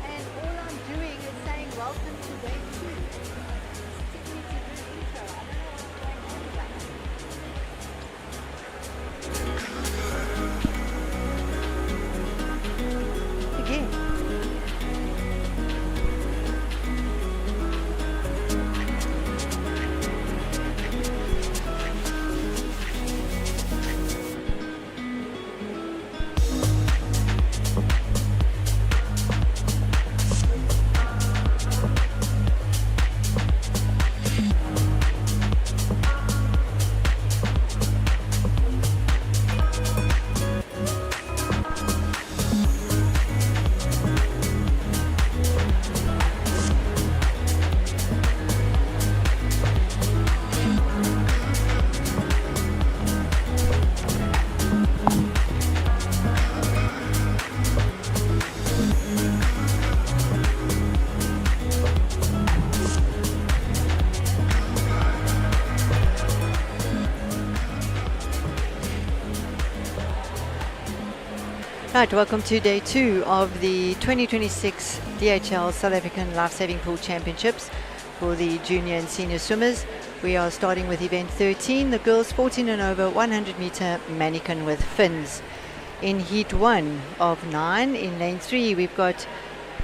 and all I'm doing is saying welcome to day 2. It's taking me to do an intro. I don't know what's going on with that. Again. Right, welcome to day 2 of the 2026 DHL South African Lifesaving Pool Championships for the junior and senior swimmers. We are starting with event 13, the girls 14 and over 100 meter manikin with fins. In heat 1 of 9, in lane 3 we've got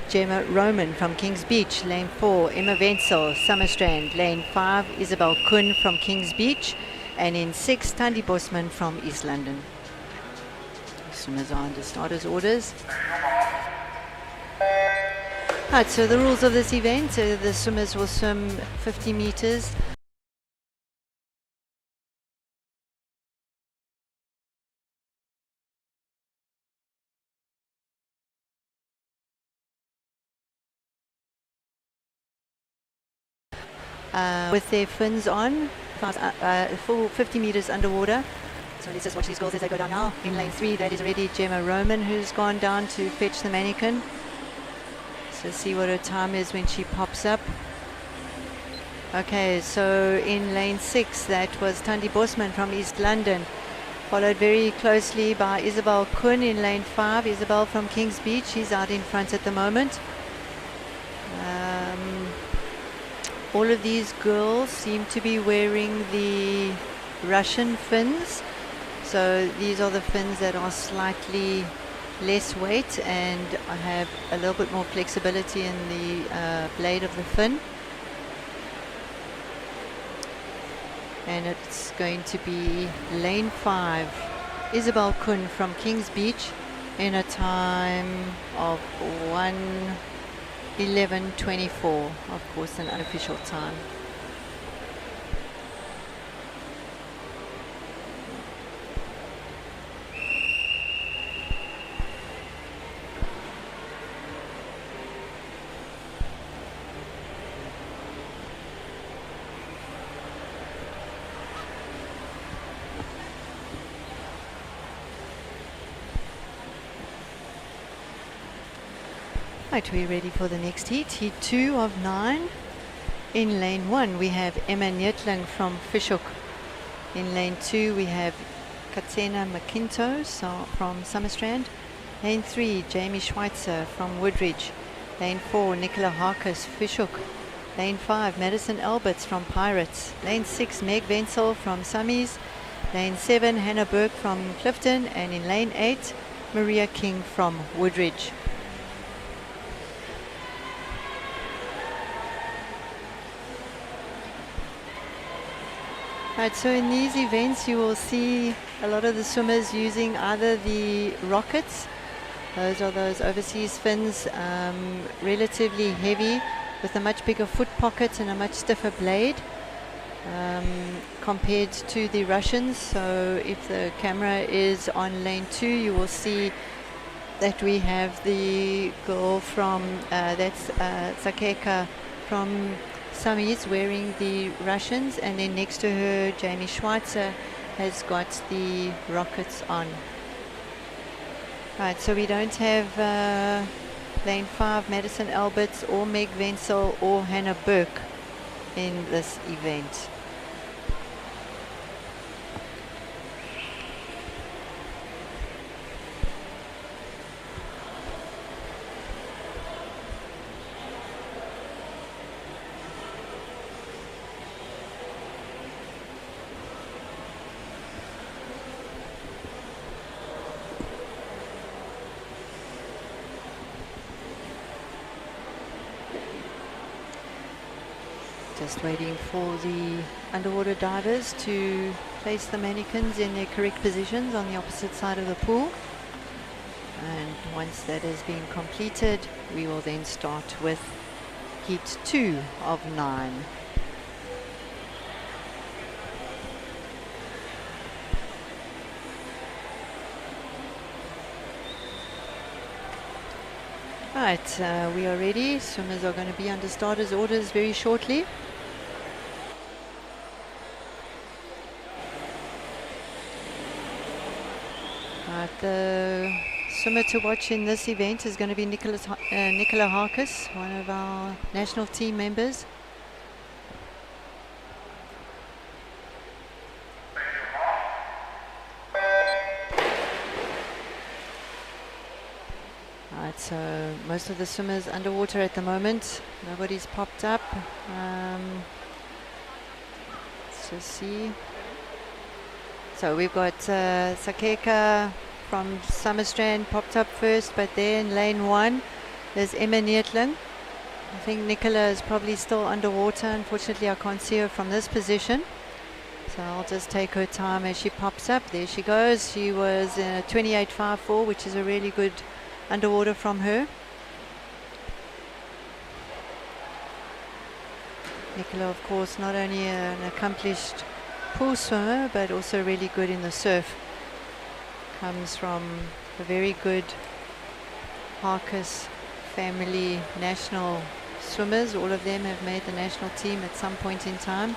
Gemma Roman from Kings Beach, lane 4 Emma Wenzel, Summerstrand, lane 5 Isabel Kuhn from Kings Beach, and in 6 Thandi Bosman from East London. Swimmers are under starters orders. Right, so the rules of this event, the swimmers will swim 50 meters. With their fins on, full 50 meters underwater. So let's just watch these girls as they go down now. In lane 3, that is already Gemma Roman, who's gone down to fetch the manikin. So see what her time is when she pops up. Okay, so in lane 6, that was Thandi Bosman from East London, followed very closely by Isabel Kuhn in lane 5. Isabel from Kings Beach, she's out in front at the moment. All of these girls seem to be wearing the Russian fins. So these are the fins that are slightly less weight and have a little bit more flexibility in the blade of the fin. And it's going to be lane 5, Isabel Kuhn from Kings Beach, in a time of 1:11:24, of course an unofficial time. Right, we're ready for the next heat. Heat 2 of 9. In lane 1 we have Emma Nyetling from Fishhook. In lane 2 we have Katsena McIntosh from Summerstrand. Lane 3 Jamie Schweitzer from Woodridge. Lane 4 Nicola Harkis, Fishhook. Lane 5 Madison Alberts from Pirates. Lane 6 Meg Wenzel from Summies. Lane 7 Hannah Burke from Clifton, and in lane 8 Maria King from Woodridge. Right, so in these events you will see a lot of the swimmers using either the rockets, those are those overseas fins, relatively heavy with a much bigger foot pocket and a much stiffer blade compared to the Russians. So if the camera is on lane 2 you will see that we have the girl from, that's Sakeka from Summies wearing the Russians, and then next to her Jamie Schweitzer has got the rockets on. Right, so we don't have lane 5 Madison Alberts or Meg Wenzel or Hannah Burke in this event. Just waiting for the underwater divers to place the mannequins in their correct positions on the opposite side of the pool. And once that has been completed, we will then start with heat 2 of 9. Right, we are ready. Swimmers are going to be under starters orders very shortly. Right, the swimmer to watch in this event is going to be Nicola Harkis, one of our national team members. Right, so most of the swimmers underwater at the moment. Nobody's popped up. Let's just see. So we've got Sakeka from Summerstrand popped up first, but there in lane 1 there's Emma Neertling. I think Nicola is probably still underwater. Unfortunately, I can't see her from this position. So I'll just take her time as she pops up. There she goes. She was 28.54, which is a really good underwater from her. Nicola, of course, not only an accomplished pool swimmer, but also really good in the surf. Comes from a very good Harkis family national swimmers. All of them have made the national team at some point in time.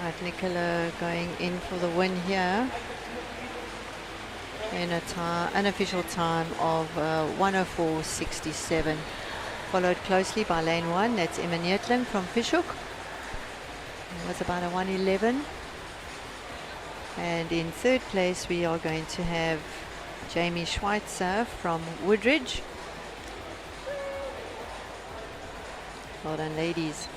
Right, Nicola going in for the win here in a unofficial time of 1:04.67. Followed closely by lane 1, that's Emma Neertling from Fishhook. It was about a 1:11. And in third place we are going to have Jamie Schweitzer from Woodridge. Well done, ladies.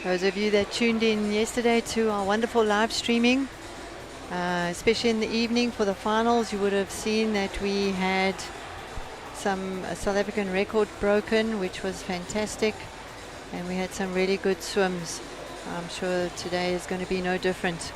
Those of you that tuned in yesterday to our wonderful live streaming, especially in the evening for the finals, you would have seen that we had some South African record broken, which was fantastic, and we had some really good swims. I'm sure today is going to be no different.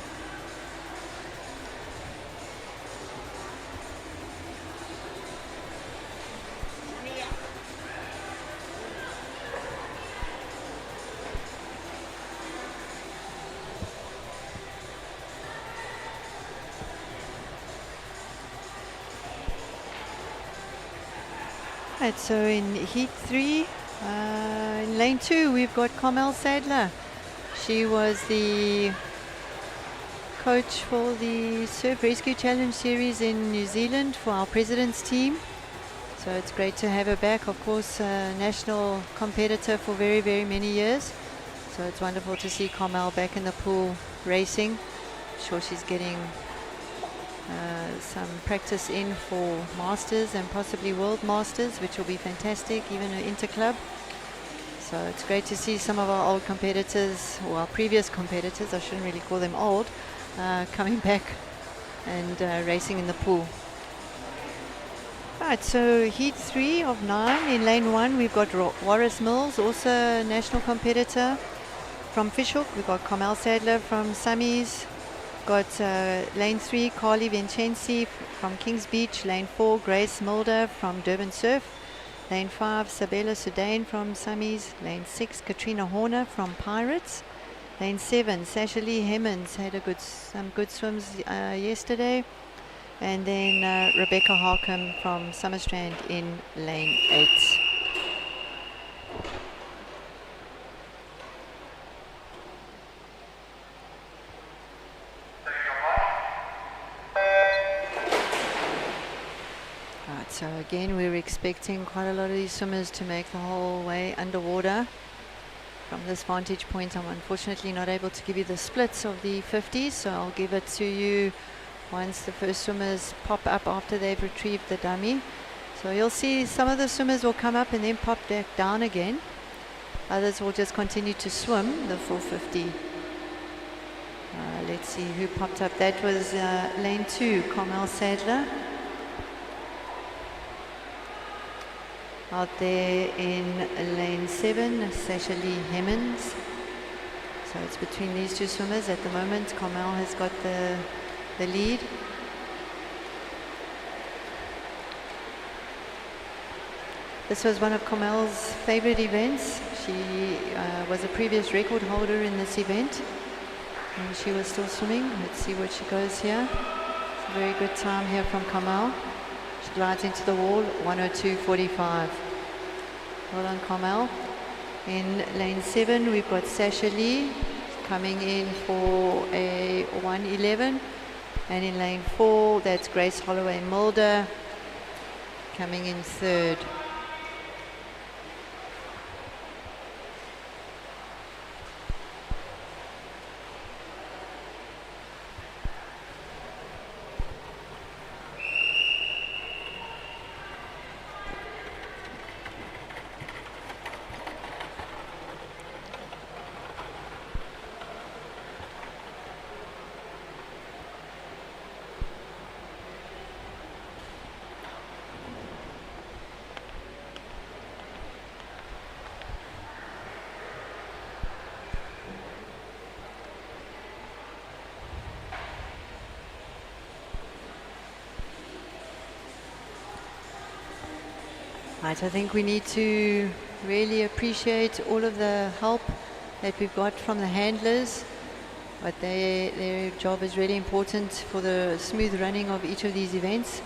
Right, so in heat 3, in lane 2, we've got Carmel Sadler. She was the coach for the Surf Rescue Challenge series in New Zealand for our president's team. So it's great to have her back. Of course, national competitor for very, very many years. So it's wonderful to see Carmel back in the pool racing. I'm sure she's getting some practice in for Masters and possibly World Masters, which will be fantastic, even an interclub. So it's great to see some of our old competitors, or our previous competitors, I shouldn't really call them old, coming back and racing in the pool. Right, so heat 3 of 9. In lane 1 we've got Warris Mills, also a national competitor from Fishhook. We've got Carmel Sadler from Summies. Got lane 3, Carly Vincenzi from Kings Beach. Lane 4, Grace Mulder from Durban Surf. Lane 5, Sabella Sudain from Summies. Lane 6, Katrina Horner from Pirates. Lane 7, Sasha Lee Hemmons had some good swims yesterday. And then Rebecca Harkham from Summerstrand in lane 8. So again, we're expecting quite a lot of these swimmers to make the whole way underwater. From this vantage point, I'm unfortunately not able to give you the splits of the 50s, so I'll give it to you once the first swimmers pop up after they've retrieved the dummy. So you'll see some of the swimmers will come up and then pop back down again. Others will just continue to swim the 450. Let's see who popped up. That was lane 2, Carmel Sadler. Out there in lane 7, Sasha Lee Hemmons. So it's between these two swimmers at the moment. Carmel has got the lead. This was one of Carmel's favorite events. She was a previous record holder in this event, and she was still swimming. Let's see what she goes here. It's a very good time here from Carmel. She glides into the wall, 1:02.45. Well done, Carmel. In lane 7, we've got Sasha Lee coming in for a 1:11. And in lane 4, that's Grace Holloway Mulder coming in 3rd. Right, I think we need to really appreciate all of the help that we've got from the handlers, but their job is really important for the smooth running of each of these events.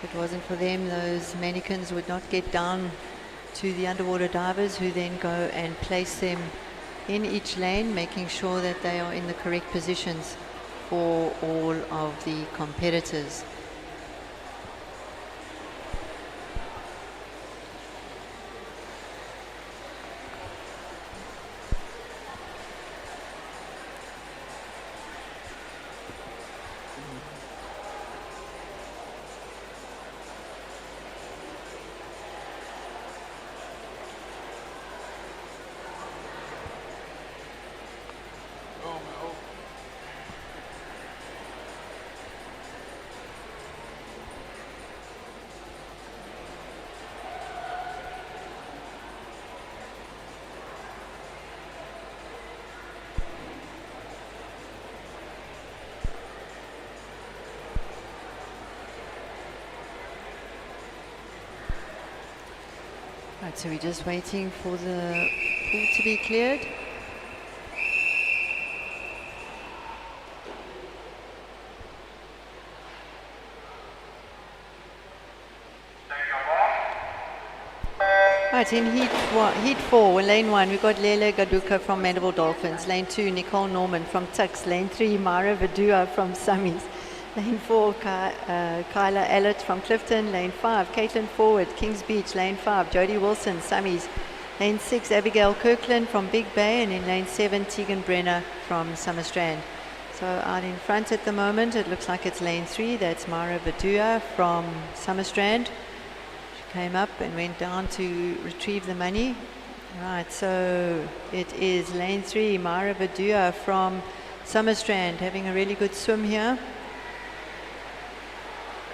If it wasn't for them, those mannequins would not get down to the underwater divers, who then go and place them in each lane, making sure that they are in the correct positions for all of the competitors. Right, so we're just waiting for the pool to be cleared. Right, in heat 4, lane 1, we've got Lele Gaduka from Mandela Dolphins. Lane 2, Nicole Norman from Tux. Lane 3, Mara Vadua from Summies. Lane 4, Kyla Ellett from Clifton. Lane 5, Caitlin Forward, Kings Beach. Lane 5, Jodie Wilson, Summies. Lane 6, Abigail Kirkland from Big Bay. And in lane 7, Tegan Brenner from Summerstrand. So out in front at the moment, it looks like it's lane 3. That's Mara Vadua from Summerstrand. Came up and went down to retrieve the money. Right, so it is lane 3, Mara Vadua from Summerstrand, having a really good swim here.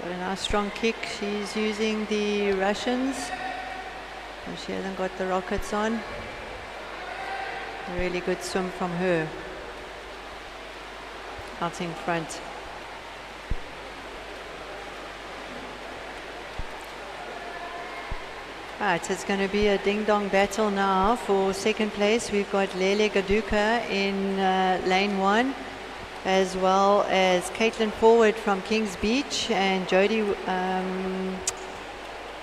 Got a nice strong kick. She's using the Russians. And she hasn't got the rockets on. A really good swim from her. Out in front. Right, it's going to be a ding-dong battle now for second place. We've got Lele Gaduka in lane 1, as well as Caitlin Forward from Kings Beach and Jodie,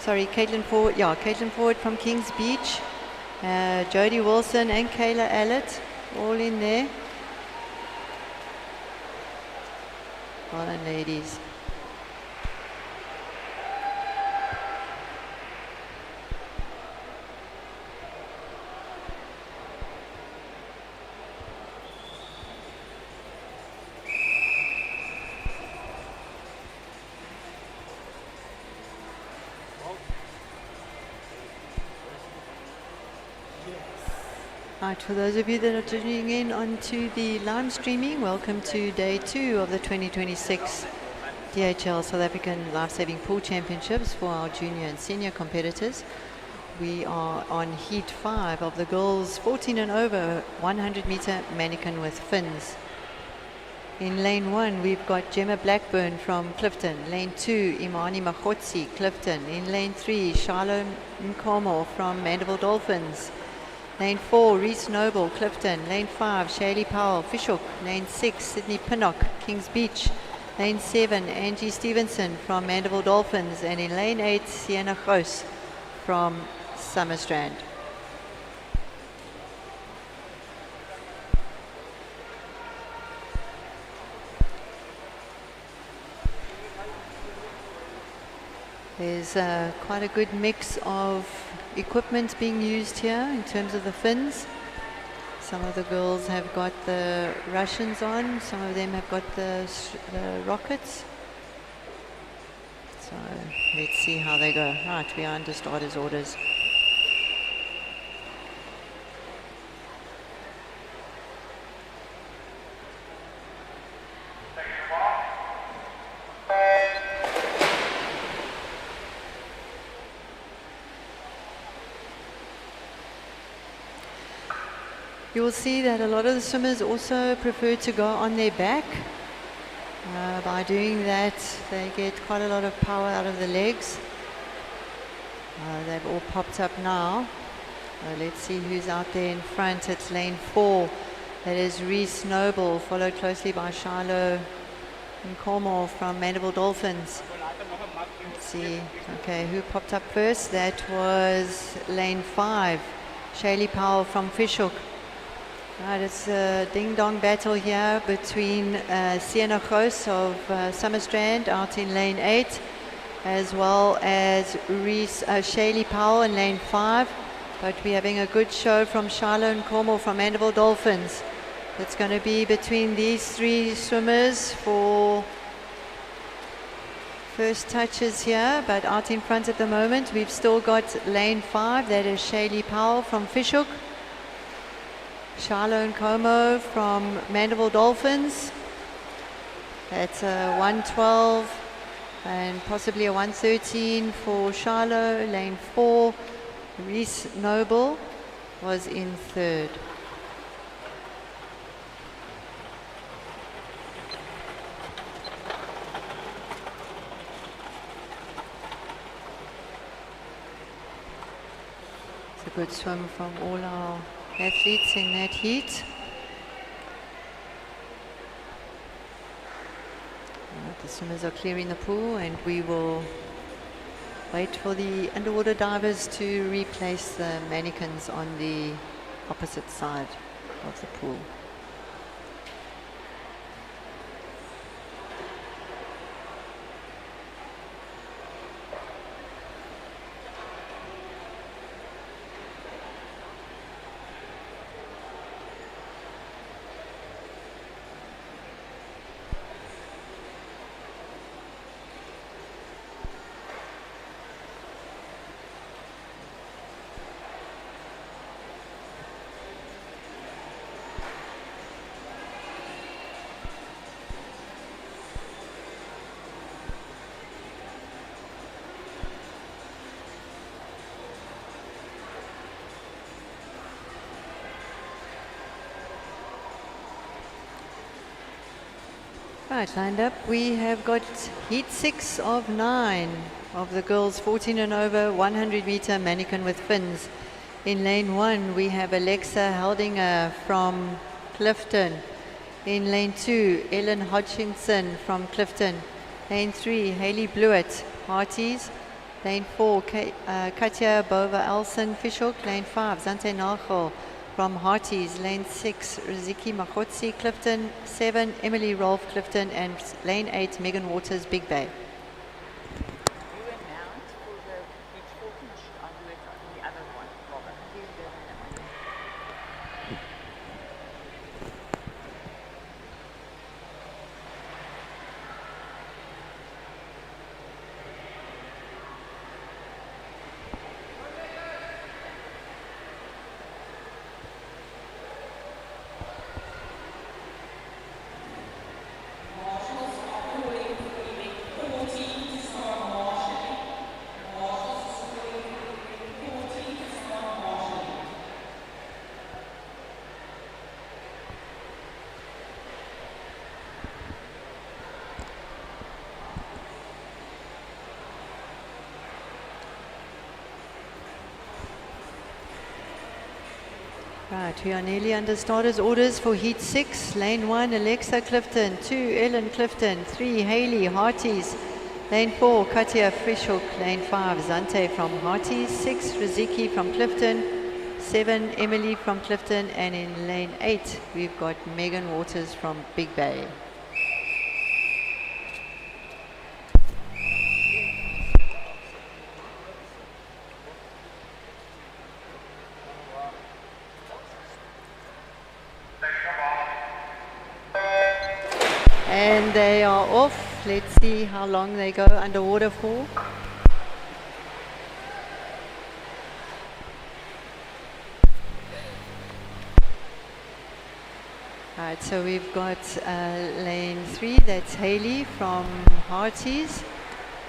Caitlin Forward from Kings Beach, Jodie Wilson and Kayla Allett, all in there. Well done, ladies. Right, for those of you that are tuning in onto the live streaming, welcome to day 2 of the 2026 DHL South African Lifesaving Pool Championships for our junior and senior competitors. We are on heat 5 of the girls 14 and over 100 meter mannequin with fins. In lane 1, we've got Gemma Blackburn from Clifton. Lane 2, Imani Makhotsi, Clifton. In lane 3, Charlo Nkomo from Mandela Dolphins. Lane 4, Reese Noble, Clifton. Lane 5, Shaylee Powell, Fishhook. Lane 6, Sydney Pinnock, Kings Beach. Lane 7, Angie Stevenson from Mandeville Dolphins. And in lane 8, Sienna Gross from Summerstrand. There's quite a good mix of equipment being used here in terms of the fins. Some of the girls have got the Russians on, some of them have got the rockets. So let's see how they go. Right, we are under starters orders. You will see that a lot of the swimmers also prefer to go on their back. By doing that, they get quite a lot of power out of the legs. They've all popped up now. Let's see who's out there in front. It's lane 4. That is Reese Noble, followed closely by Charlo Nkomo from Mandeville Dolphins. Let's see. Okay, who popped up first? That was lane 5, Shaylee Powell from Fishhook. Right, it's a ding-dong battle here between Sienna Gross of Summerstrand out in lane 8, as well as Shaylee Powell in lane 5. But we're having a good show from Charlo Nkomo from Mandeville Dolphins. It's going to be between these 3 swimmers for first touches here, but out in front at the moment, we've still got lane 5, that is Shaylee Powell from Fishhook. Charlo Nkomo from Mandeville Dolphins. That's a 112 and possibly a 113 for Charlo. Lane 4, Reese Noble was in 3rd. It's a good swim from all our athletes in that heat. The swimmers are clearing the pool, and we will wait for the underwater divers to replace the mannequins on the opposite side of the pool. Right, lined up, we have got heat 6 of 9 of the girls 14 and over 100 meter mannequin with fins. In lane 1, we have Alexa Heldinger from Clifton. In lane 2, Ellen Hodgkinson from Clifton. Lane 3, Hayley Blewett, Hearties. Lane 4, Katja Bova-Elson, Fishhook. Lane 5, Zante Nagel from Hearties. Lane 6, Riziki Makhotsi, Clifton. 7, Emily Rolfe, Clifton. And lane 8, Megan Waters, Big Bay. Right, we are nearly under starters orders for Heat 6. Lane 1, Alexa Clifton. 2, Ellen Clifton. 3, Hayley Hearties. Lane 4, Katia Frischhoek. Lane 5, Zante from Hearties. 6, Riziki from Clifton. 7, Emily from Clifton. And in lane 8, we've got Megan Waters from Big Bay. And they are off. Let's see how long they go underwater for. Alright, so we've got lane 3, that's Hayley from Hearties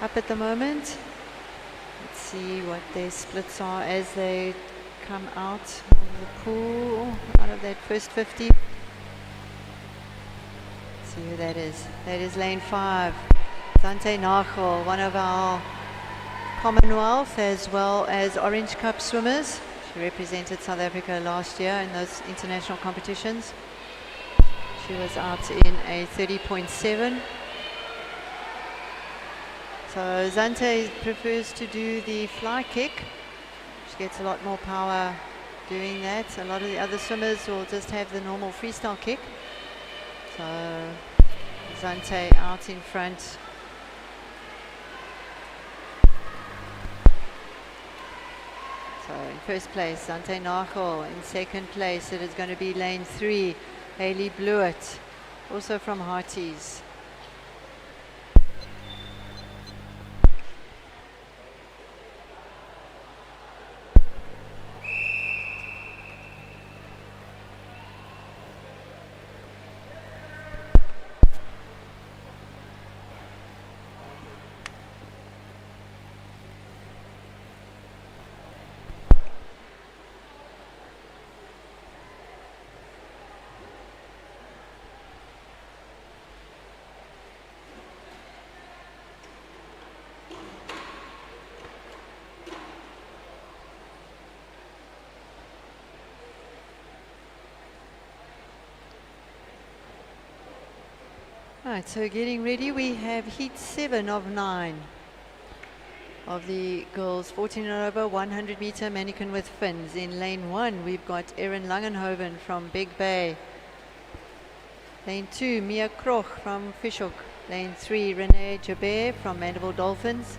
up at the moment. Let's see what their splits are as they come out of the pool, out of that first 50. See who that is. That is lane 5. Zante Nagel, one of our Commonwealth as well as Orange Cup swimmers. She represented South Africa last year in those international competitions. She was out in a 30.7. So Zante prefers to do the fly kick. She gets a lot more power doing that. A lot of the other swimmers will just have the normal freestyle kick. So Zante out in front. So in first place, Zante Nagel. In second place, it is going to be lane 3, Hayley Blewett, also from Hearties. Right, so getting ready, we have heat 7 of 9 of the girls 14 and over 100 meter mannequin with fins. In lane 1, we've got Erin Langenhoven from Big Bay. Lane 2, Mia Kroch from Fischhoek. Lane 3, Renee Jabert from Mandela Dolphins.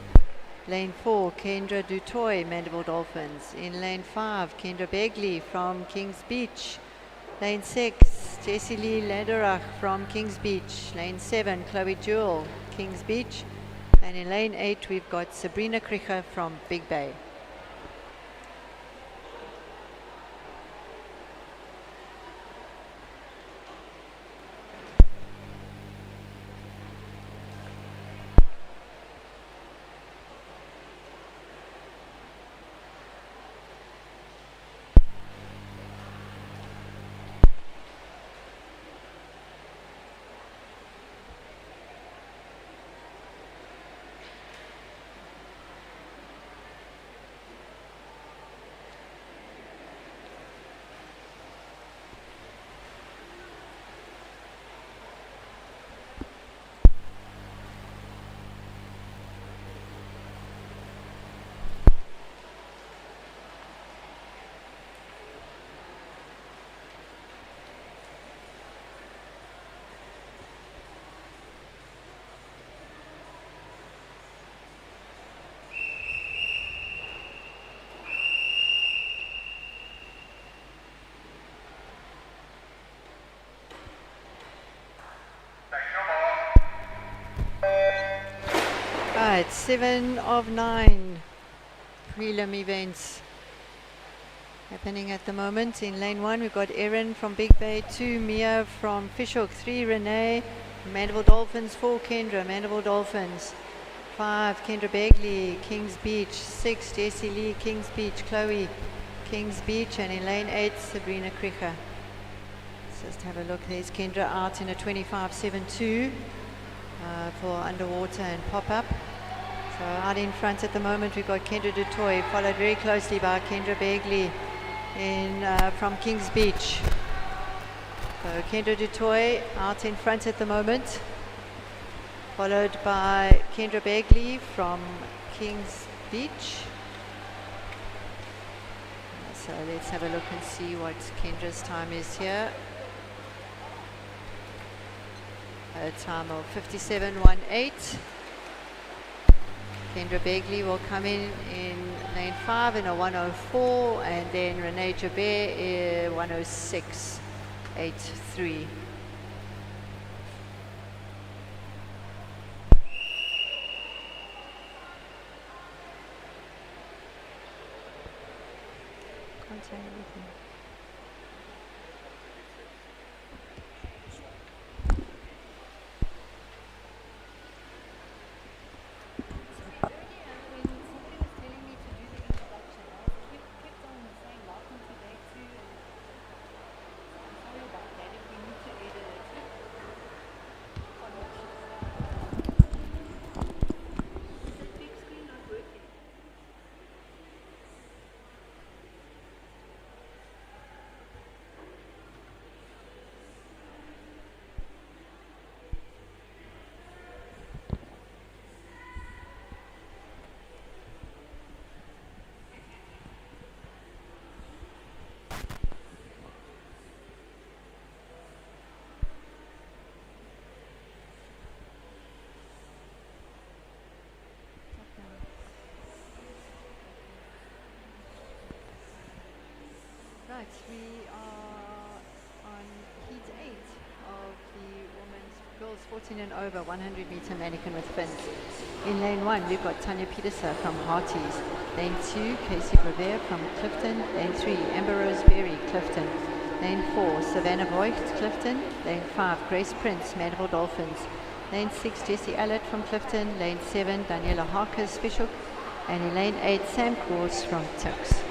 Lane 4, Kendra Dutoy, Mandela Dolphins. In lane 5, Kendra Begley from Kings Beach. Lane 6, Jessie Lee Lederach from Kings Beach. Lane 7, Chloe Jewell, Kings Beach. And in lane 8, we've got Sabrina Kricher from Big Bay. Right, 7 of 9 prelim events happening at the moment. In lane 1, we've got Erin from Big Bay, 2 Mia from Fischhoek, 3 Renee, Mandela Dolphins, 4 Kendra, Mandela Dolphins, 5 Kendra Begley, Kings Beach, 6 Jessie Lee, Kings Beach, Chloe, Kings Beach, and in lane 8, Sabrina Kricher. Let's just have a look. There's Kendra out in a 25.72 for underwater and pop-up. So out in front at the moment, we've got Kendra Dutoy, followed very closely by Kendra Begley. from Kings Beach. So Kendra Dutoy out in front at the moment, followed by Kendra Begley from Kings Beach. So let's have a look and see what Kendra's time is here. A time of 57.18. Kendra Begley will come in lane 5 in a 104, and then Renee Jabir 106.83. Can't say anything. Right, we are on heat 8 of the women's girls 14 and over 100 meter mannequin with fins. In lane 1 we've got Tanya Peterson from Hearties. Lane 2 Casey Revere from Clifton. Lane 3 Amber Rose Berry, Clifton. Lane 4 Savannah Voigt, Clifton. Lane 5 Grace Prince, Mandela Dolphins. Lane 6 Jessie Allett from Clifton. Lane 7 Daniela Harker, Spishhook. And in lane 8 Sam Course from Tux.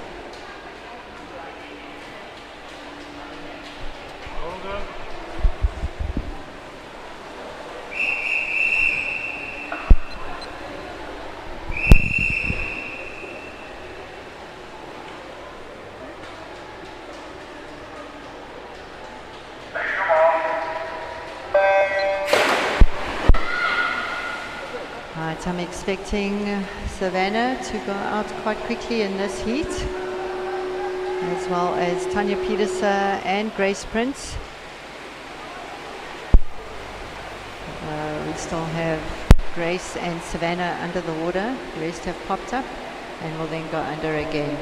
Right, I'm expecting Savannah to go out quite quickly in this heat, as well as Tanya Peterson and Grace Prince. We still have Grace and Savannah under the water. The rest have popped up and will then go under again.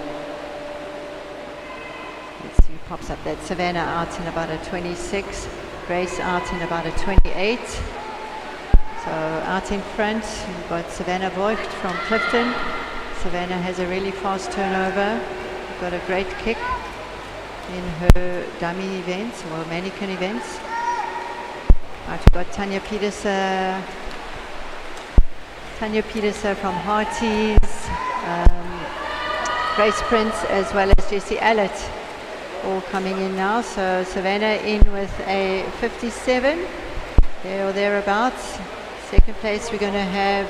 Let's see who pops up. That's Savannah out in about a 26, Grace out in about a 28. So out in front, we've got Savannah Voigt from Clifton. Savannah has a really fast turnover. Got a great kick in her dummy events or mannequin events. Right, we've got Tanya Peterson from Hearties, Grace Prince, as well as Jessie Allett, all coming in now. So Savannah in with a 57, there or thereabouts. Second place we're going to have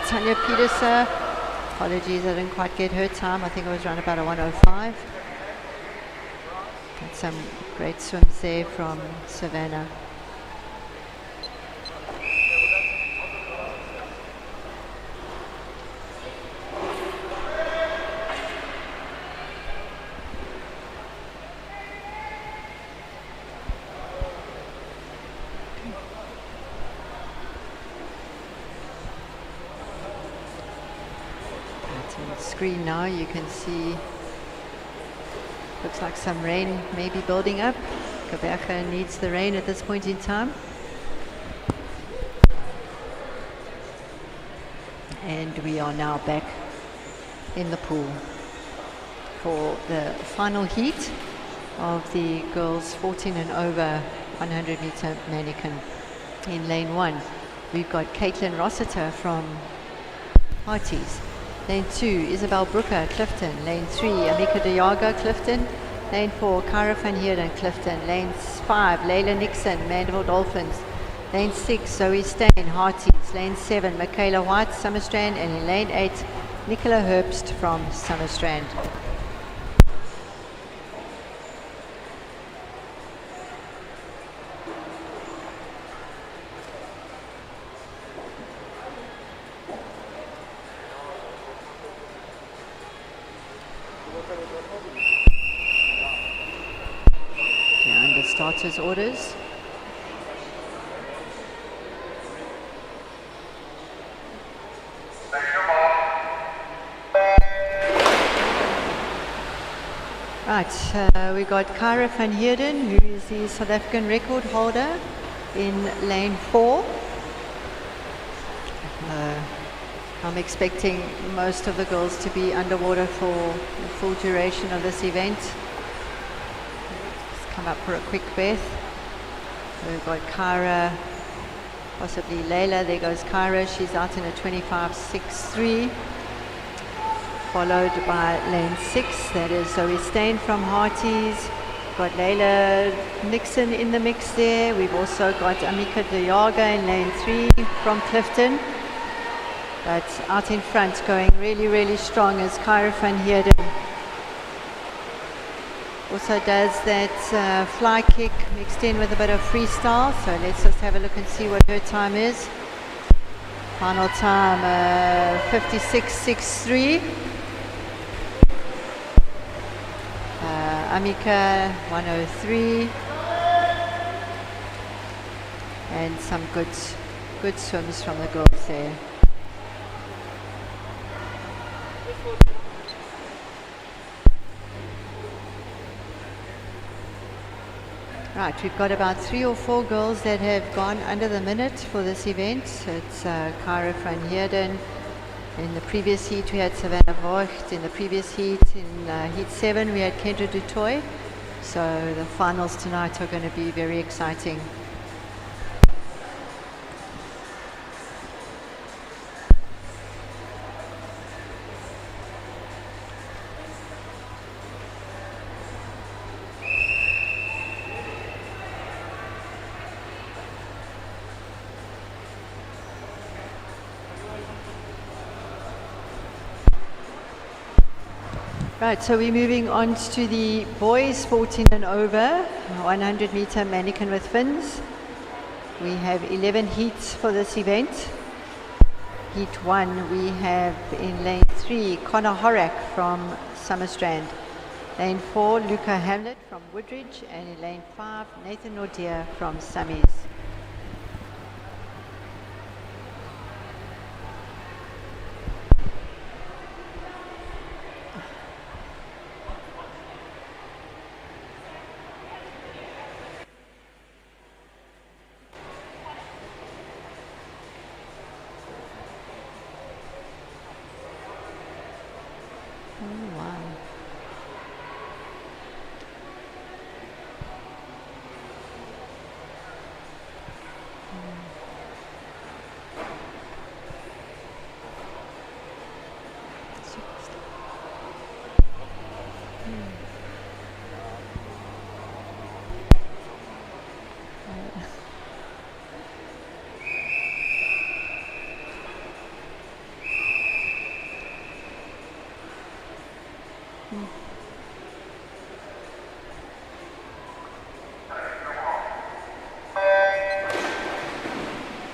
Tanya Peterson. Apologies, I didn't quite get her time. I think it was around about a 105. Got some great swims there from Savannah. Screen now, you can see looks like some rain may be building up. Kaberga needs the rain at this point in time. And we are now back in the pool for the final heat of the girls 14 and over 100 meter mannequin. In lane 1 we've got Caitlin Rossiter from Hearties. Lane 2, Isabel Brooker, Clifton. Lane 3, Amika Diaga, Clifton. Lane 4, Kyra van Heerden, Clifton. Lane 5, Layla Nixon, Mandeville Dolphins. Lane 6, Zoe Stain, Hearties. Lane 7, Michaela White, Summerstrand. And in lane 8, Nicola Herbst from Summerstrand. They're under starters orders. Right, we got Kyra van Heerden, who is the South African record holder in lane 4. I'm expecting most of the girls to be underwater for the full duration of this event. Just come up for a quick breath. We've got Kyra, possibly Layla. There goes Kyra. She's out in a 25.63. Followed by lane 6, that is Zoe Stain from Hearties. Got Layla Nixon in the mix there. We've also got Amika Diaga in lane 3 from Clifton. But out in front, going really, really strong is Kyra van Heerden. Also does that fly kick mixed in with a bit of freestyle. So let's just have a look and see what her time is. Final time, 56.63. Amika 103, and some good swims from the girls there. Right, we've got about 3 or 4 girls that have gone under the minute for this event. It's Kyra van Heerden. In the previous heat we had Savannah Voigt. In the previous heat, in heat 7, we had Kendra du Toit. So the finals tonight are going to be very exciting. Right, so we're moving on to the boys 14 and over, 100 meter mannequin with fins. We have 11 heats for this event. Heat 1, we have in lane 3, Connor Horak from Summerstrand. Lane 4, Luca Hamlet from Woodridge. And in lane 5, Nathan Nordia from Summies.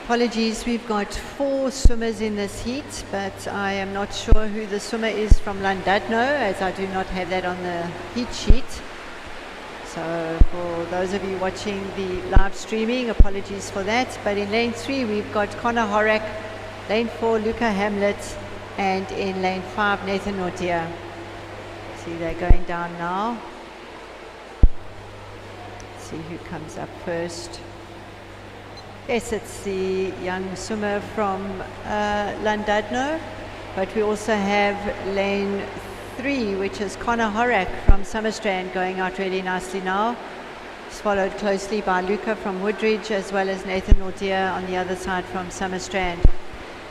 Apologies, we've got 4 swimmers in this heat, but I am not sure who the swimmer is from Llandudno, as I do not have that on the heat sheet. So for those of you watching the live streaming, apologies for that. But in lane 3, we've got Connor Horak, lane 4, Luca Hamlet, and in lane 5, Nathan Nordia. See, they're going down now. Let's see who comes up first. Yes, it's the young swimmer from Llandudno, but we also have lane 3, which is Connor Horak from Summerstrand, going out really nicely now. It's followed closely by Luca from Woodridge, as well as Nathan Nordia on the other side from Summerstrand.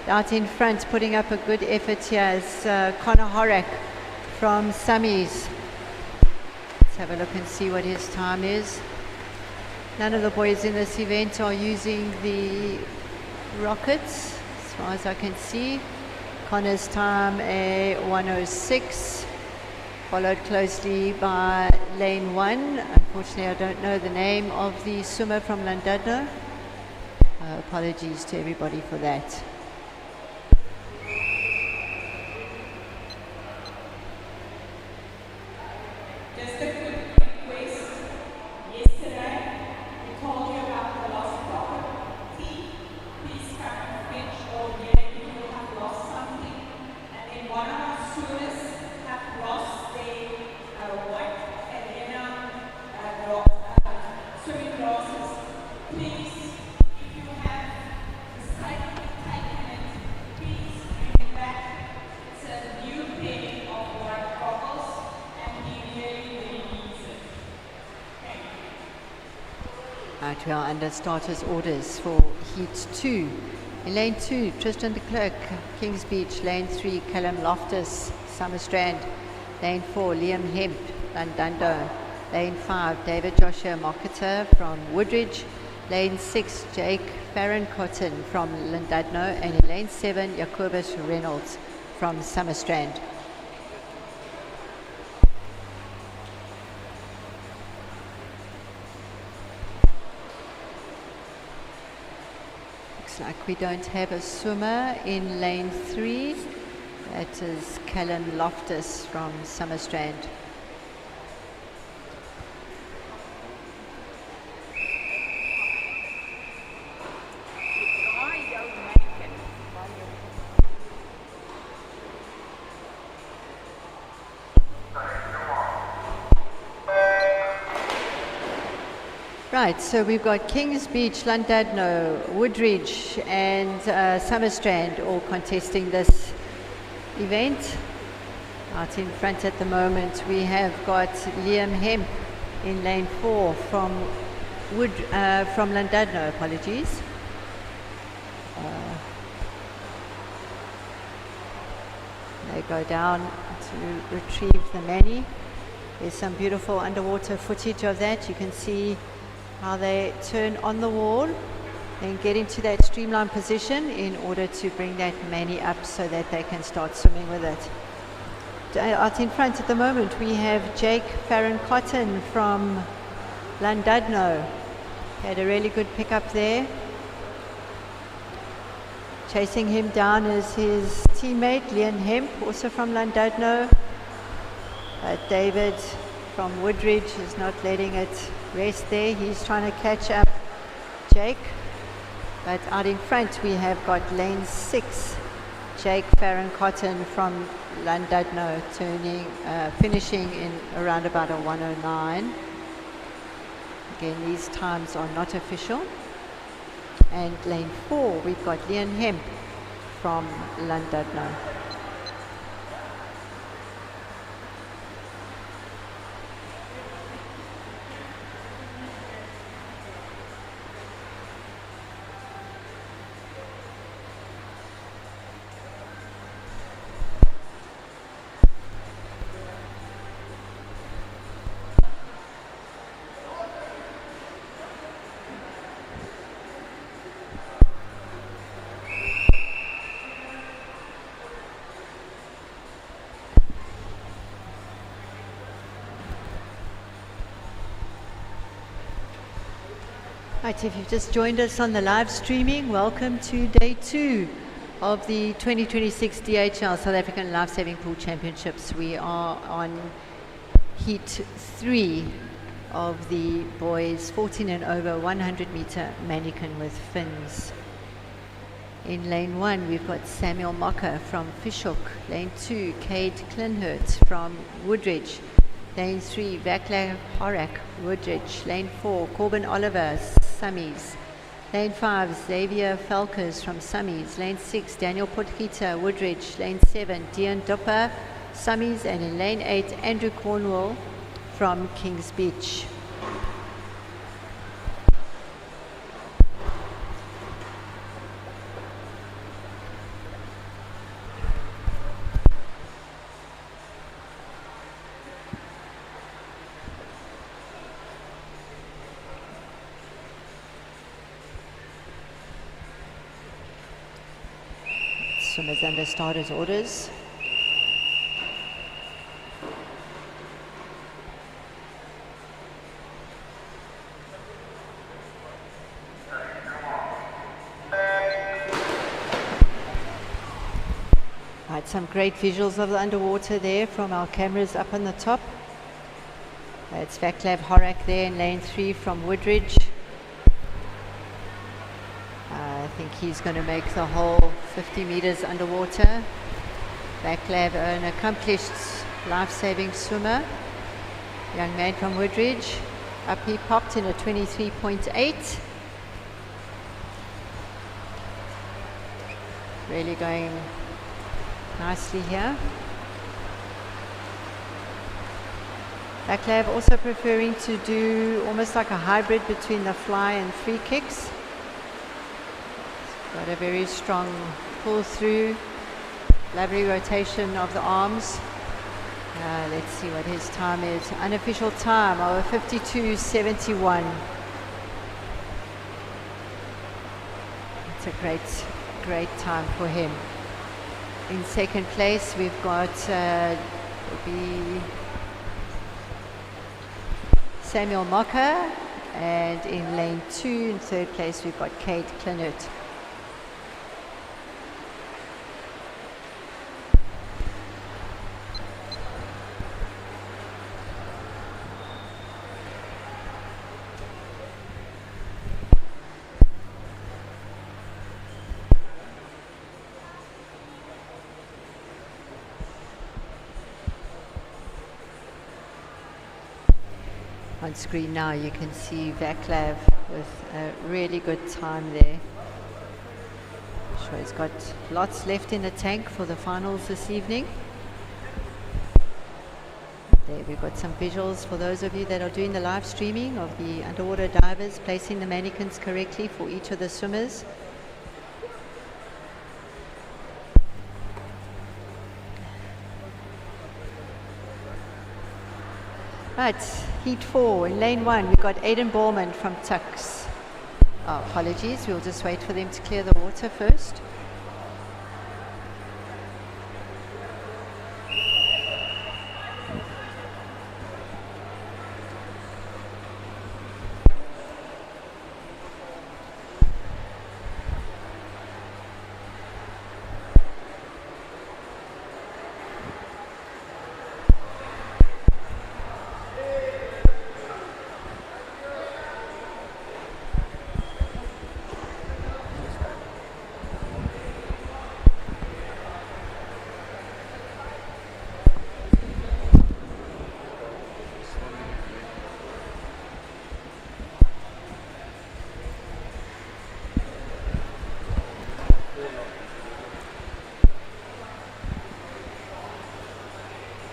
Out in front, putting up a good effort here is Connor Horak from Summies. Let's have a look and see what his time is. None of the boys in this event are using the rockets, as far as I can see. Connor's time a 1:06, followed closely by lane 1. Unfortunately, I don't know the name of the swimmer from Llandudno. Apologies to everybody for that. one of our swimmers have lost their white and yellow swimming glasses. Please, if you have mistakenly taken it, please bring it back. It's a new pair of white goggles and he really, really needs it. Thank you. Right, we are under starters orders for Heat 2. In Lane 2, Tristan de Klerk, Kings Beach. Lane 3, Callum Loftus, Summerstrand. Lane 4, Liam Hemp, Llandudno. Lane 5, David Joshua Marketer from Woodridge. Lane 6, Jake Farron Cotton from Llandudno. And in Lane 7, Jacobus Reynolds from Summerstrand. Looks like we don't have a swimmer in Lane 3. That is Callum Loftus from Summerstrand. Right, so we've got Kings Beach, Llandudno, Woodridge and Summerstrand all contesting this event. Out in front at the moment we have got Liam Hemp in Lane 4 from Llandudno, apologies. They go down to retrieve the mani. There's some beautiful underwater footage of that. You can see how they turn on the wall, then get into that streamline position in order to bring that mani up so that they can start swimming with it. Out in front at the moment we have Jake Farron Cotton from Llandudno. Had a really good pickup there. Chasing him down is his teammate Liam Hemp, also from Llandudno. But David from Woodridge is not letting it rest there. He's trying to catch up Jake. But out in front we have got Lane 6, Jake Farron Cotton from Llandudno, finishing in around about a 1:09. Again, these times are not official. And Lane 4 we've got Liam Hemp from Llandudno. Right, if you've just joined us on the live streaming, welcome to day 2 of the 2026 DHL South African Lifesaving Pool Championships. We are on heat 3 of the boys 14 and over 100 meter manikin with fins. In lane 1 we've got Samuel Mocker from Fishhook. Lane 2, Cade Klinhert from Woodridge. Lane 3, Vaclav Horak, Woodridge. Lane 4, Corbin Oliver, Summies. Lane 5, Xavier Falkers from Summies. Lane 6, Daniel Potgieter, Woodridge. Lane 7, Dion Dupper, Summies. And in lane 8, Andrew Cornwall from Kings Beach. Swimmers under starters orders. Right, some great visuals of the underwater there from our cameras up on the top. That's Vaclav Horak there in lane 3 from Woodridge. I think he's going to make the whole 50 meters underwater. Vaclav, an accomplished life-saving swimmer, young man from Woodridge. Up he popped in a 23.8. Really going nicely here. Vaclav also preferring to do almost like a hybrid between the fly and free kicks. Got a very strong pull through, lovely rotation of the arms. Let's see what his time is. Unofficial time of 52.71. It's a great time for him. In second place we've got will be Samuel Mocker, and in lane 2 in third place we've got Kate Clinert. On screen now you can see Vaclav with a really good time there. I'm sure he's got lots left in the tank for the finals this evening. There we've got some visuals for those of you that are doing the live streaming of the underwater divers placing the mannequins correctly for each of the swimmers. Right, heat 4 in lane 1 we've got Aidan Borman from Tux. Oh, apologies, we'll just wait for them to clear the water first.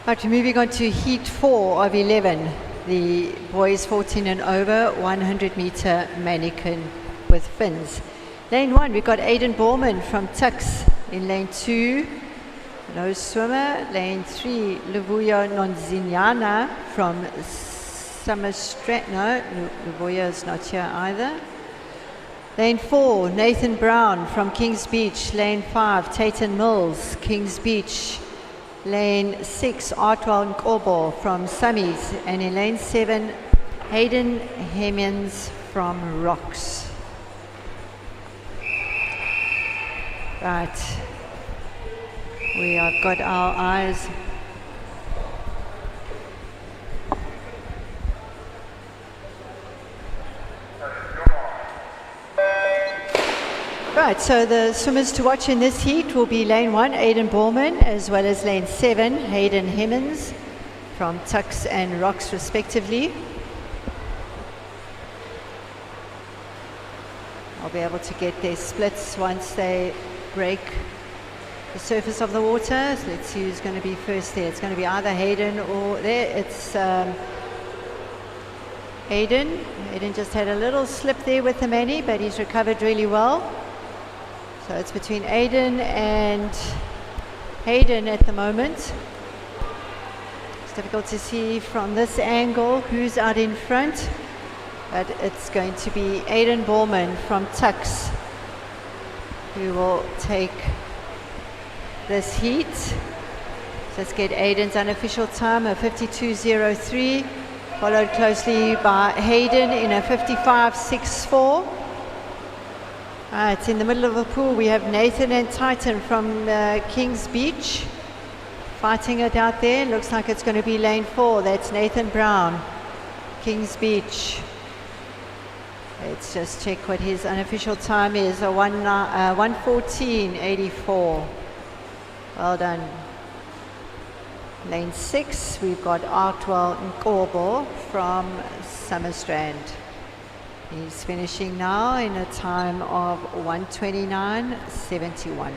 Right, moving on to heat 4 of 11, the boys 14 and over, 100 meter mannequin with fins. Lane 1, we've got Aidan Borman from Tux. In lane 2, no swimmer. Lane 3, Luvuyo Nonzinyana from Summerstrat. No, Luvuyo is not here either. Lane 4, Nathan Brown from Kings Beach. Lane 5, Tayton Mills, Kings Beach. Lane 6, Artwell Nkobo from Summies, and in lane 7, Hayden Hemmings from Rocks. Right, we have got our eyes. Right, so the swimmers to watch in this heat will be lane 1, Aidan Borman, as well as lane 7, Hayden Hemmings from Tux and Rocks respectively. I'll be able to get their splits once they break the surface of the water. So let's see who's going to be first there. It's going to be either Hayden or there. It's Hayden. Hayden just had a little slip there with the mani, but he's recovered really well. So it's between Aidan and Hayden at the moment. It's difficult to see from this angle who's out in front, but it's going to be Aidan Borman from Tux who will take this heat. So let's get Aidan's unofficial time of 52.03, followed closely by Hayden in a 55.64. It's in the middle of the pool. We have Nathan and Titan from Kings Beach fighting it out there. Looks like it's going to be lane 4. That's Nathan Brown, Kings Beach. Let's just check what his unofficial time is. 1:14.84. Well done. Lane 6, we've got Artwell Nkobo from Summerstrand. He's finishing now in a time of 1:29.71.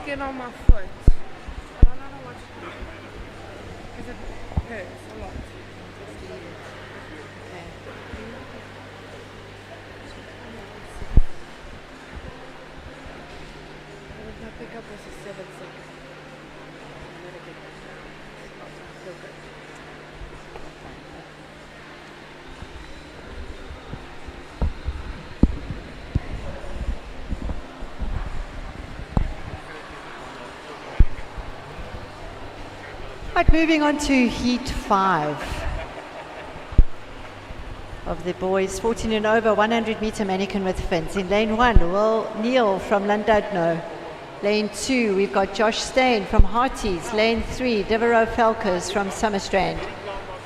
Skin on my foot. I don't know what to do. Because it hurts a lot. My pickup was a 7 second. I'm gonna get that. Feel good. Right, moving on to Heat 5 of the boys 14 and over 100 meter mannequin with fins. In lane 1, Will Neal from Llandudno. Lane 2, we've got Josh Stain from Hearties. Lane 3, Devereaux Falkers from Summerstrand.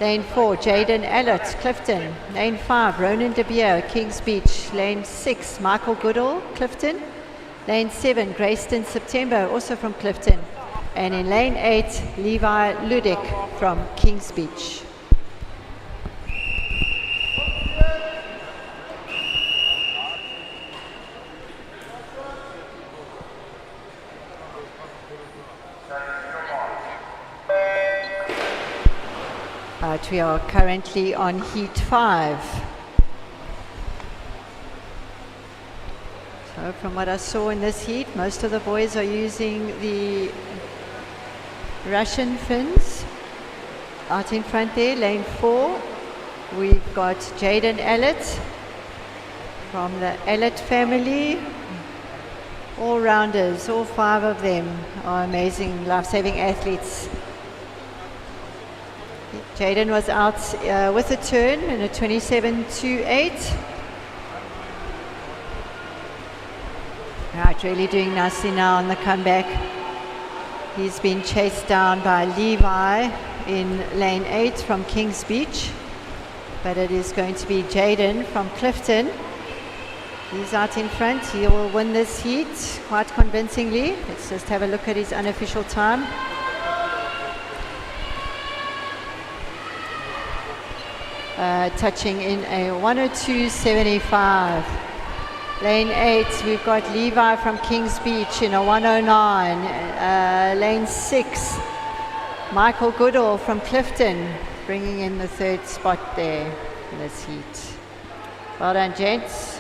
Lane 4, Jaden Allett, Clifton. Lane 5, Ronan De Beer, Kings Beach. Lane 6, Michael Goodall, Clifton. Lane 7, Grayston September, also from Clifton. And in lane 8, Levi Ludick from Kings Beach. We are currently on Heat 5. So from what I saw in this heat, most of the boys are using the Russian fins. Out in front there, lane 4, we've got Jaden Allett from the Allett family. All rounders, all 5 of them are amazing life-saving athletes. Jaden was out with a turn in a 27.28. Right, really doing nicely now on the comeback. He's been chased down by Levi in lane 8 from Kings Beach, but it is going to be Jaden from Clifton. He's out in front. He will win this heat quite convincingly. Let's just have a look at his unofficial time. Touching in a 102.75. Lane 8, we've got Levi from Kings Beach in a 109. Lane 6, Michael Goodall from Clifton, bringing in the 3rd spot there in this heat. Well done, gents.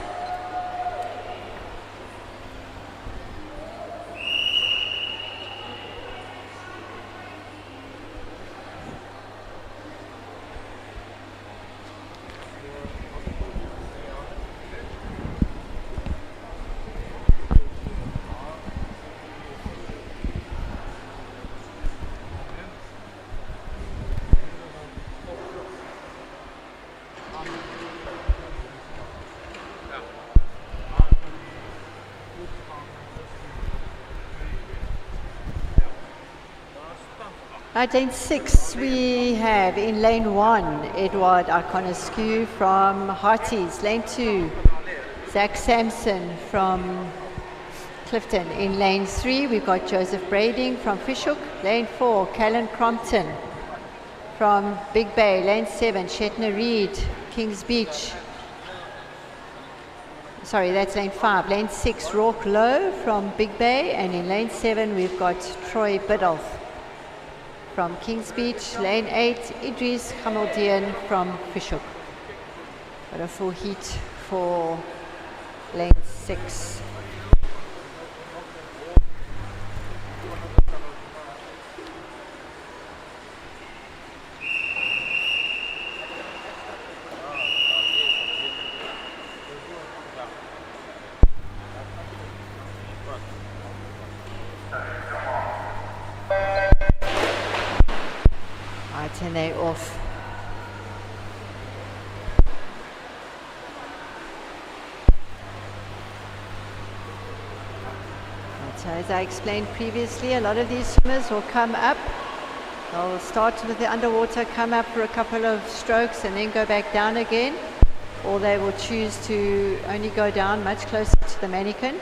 At lane 6, we have in lane 1, Edward Iconescu from Hearties. Lane 2, Zach Sampson from Clifton. In lane 3, we've got Joseph Brading from Fishhook. Lane 4, Callan Crompton from Big Bay. Lane 7, Shetner Reed, Kings Beach. Sorry, that's lane 5. Lane 6, Rourke Lowe from Big Bay. And in lane 7, we've got Troy Biddulph from Kings Beach. Lane 8, Idris Hameldian from Fishhook. Got a full heat for lane 6. And they're off. So as I explained previously, a lot of these swimmers will come up. They'll start with the underwater, come up for a couple of strokes and then go back down again. Or they will choose to only go down much closer to the mannequin.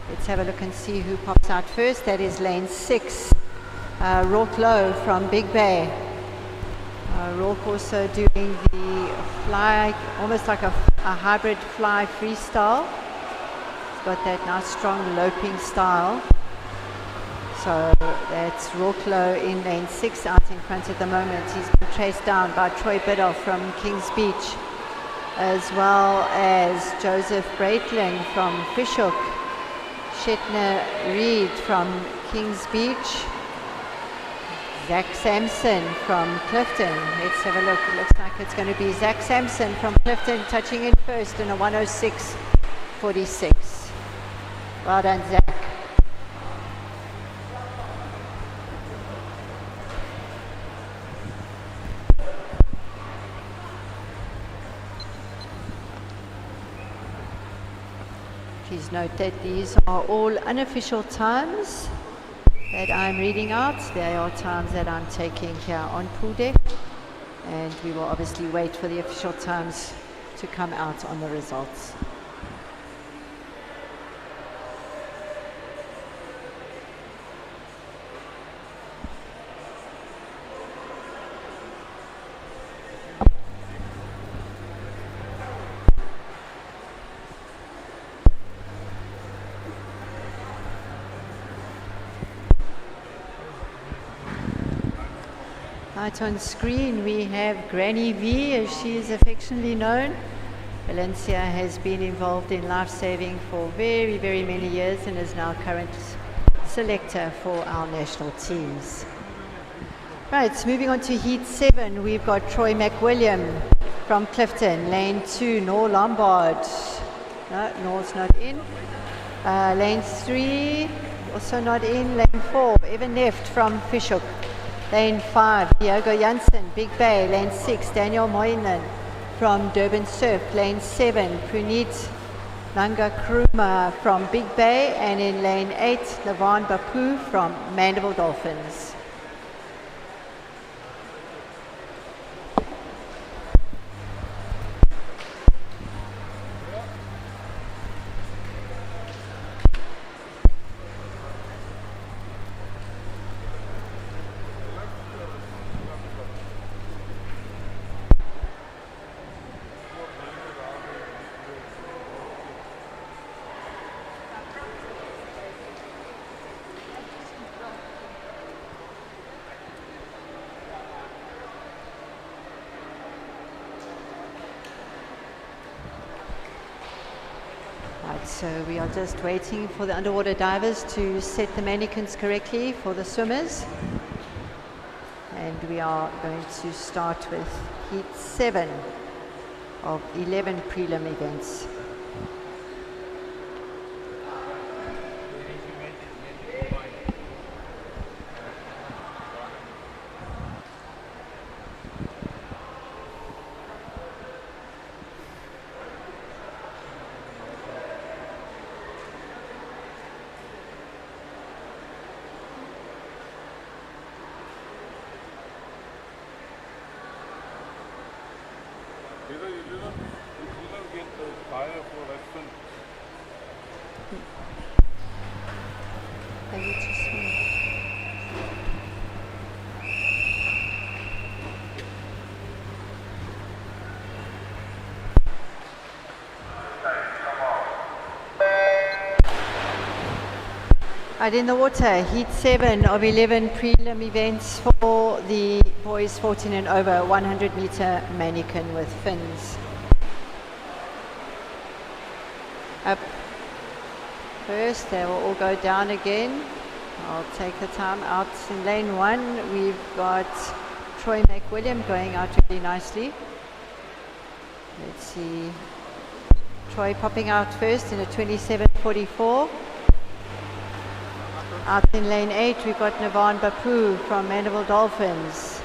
Let's have a look and see who pops out first. That is lane 6, Rourke Lowe from Big Bay. Rourke also doing the fly, almost like a hybrid fly freestyle. He's got that nice strong loping style. So that's Rourke Lowe in lane 6 out in front at the moment. He's been chased down by Troy Biddulph from Kings Beach, as well as Joseph Breitling from Fishhook, Shetner Reed from Kings Beach, Zach Sampson from Clifton. Let's have a look. It looks like it's going to be Zach Sampson from Clifton touching in first in a 106.46. Well done, Zach. Please note that these are all unofficial times that I'm reading out. They are times that I'm taking here on pool deck, and we will obviously wait for the official times to come out on the results. Right on screen we have Granny V, as she is affectionately known. Valencia has been involved in lifesaving for very, very many years and is now current selector for our national teams. Right, moving on to Heat 7, we've got Troy McWilliam from Clifton, lane 2, Nor Lombard. No, Nor's not in. Lane 3, also not in. Lane 4, Evan Neft from Fishhook. Lane 5, Diogo Janssen, Big Bay. Lane 6, Daniel Moynihan from Durban Surf. Lane 7, Puneet Nangakruma from Big Bay. And in lane 8, Navan Bapu from Mandela Dolphins. So we are just waiting for the underwater divers to set the mannequins correctly for the swimmers. And we are going to start with Heat 7 of 11 prelim events. You don't get the fire for that fin. I need to swim. Right, in the water, Heat 7 of 11 prelim events for the boys 14 and over, 100 meter mannequin with fins. Up first, they will all go down again. I'll take the time out. In lane 1, we've got Troy McWilliam going out really nicely. Let's see. Troy popping out first in a 27.44. Out in lane 8, we've got Navan Bapu from Mandela Dolphins,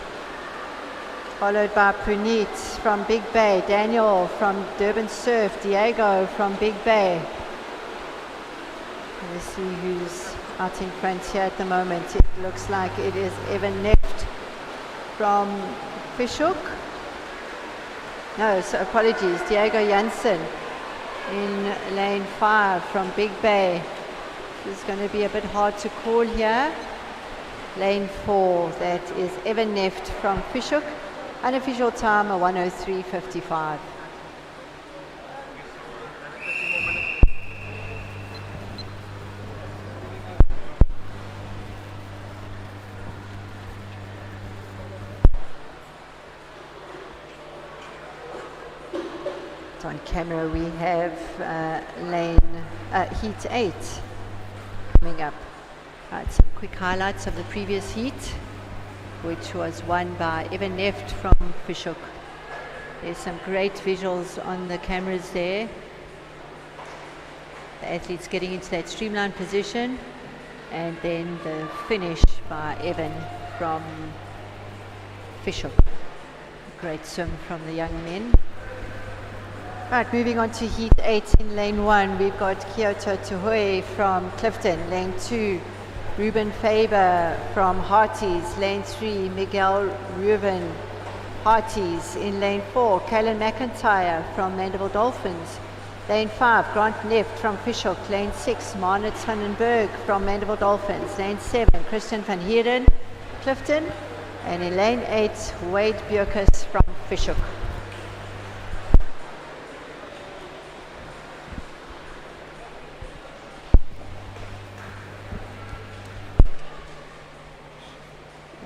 followed by Puneet from Big Bay, Daniel from Durban Surf, Diego from Big Bay. Let's see who's out in front here at the moment. It looks like it is Evan Neft from Fishhook. No, so apologies, Diego Janssen in lane 5 from Big Bay. This is going to be a bit hard to call here. Lane 4, that is Evan Neft from Fishhook. Unofficial time, a 1:03.55. On camera we have heat 8 coming up. Right, some quick highlights of the previous heat, which was won by Evan Neft from Fishhook. There's some great visuals on the cameras there. The athletes getting into that streamlined position, and then the finish by Evan from Fishhook. Great swim from the young men. Right, moving on to heat 8 in lane 1, we've got Kyoto Tuhoi from Clifton. Lane 2, Ruben Faber from Hearties. Lane 3, Miguel Reuven, Hearties. In lane 4, Callan McIntyre from Mandela Dolphins. Lane 5, Grant Neft from Fishhook. Lane 6, Marnitz van den Berg from Mandela Dolphins. Lane 7, Christian van Heerden, Clifton. And in lane 8, Wade Bjerkes from Fishhook.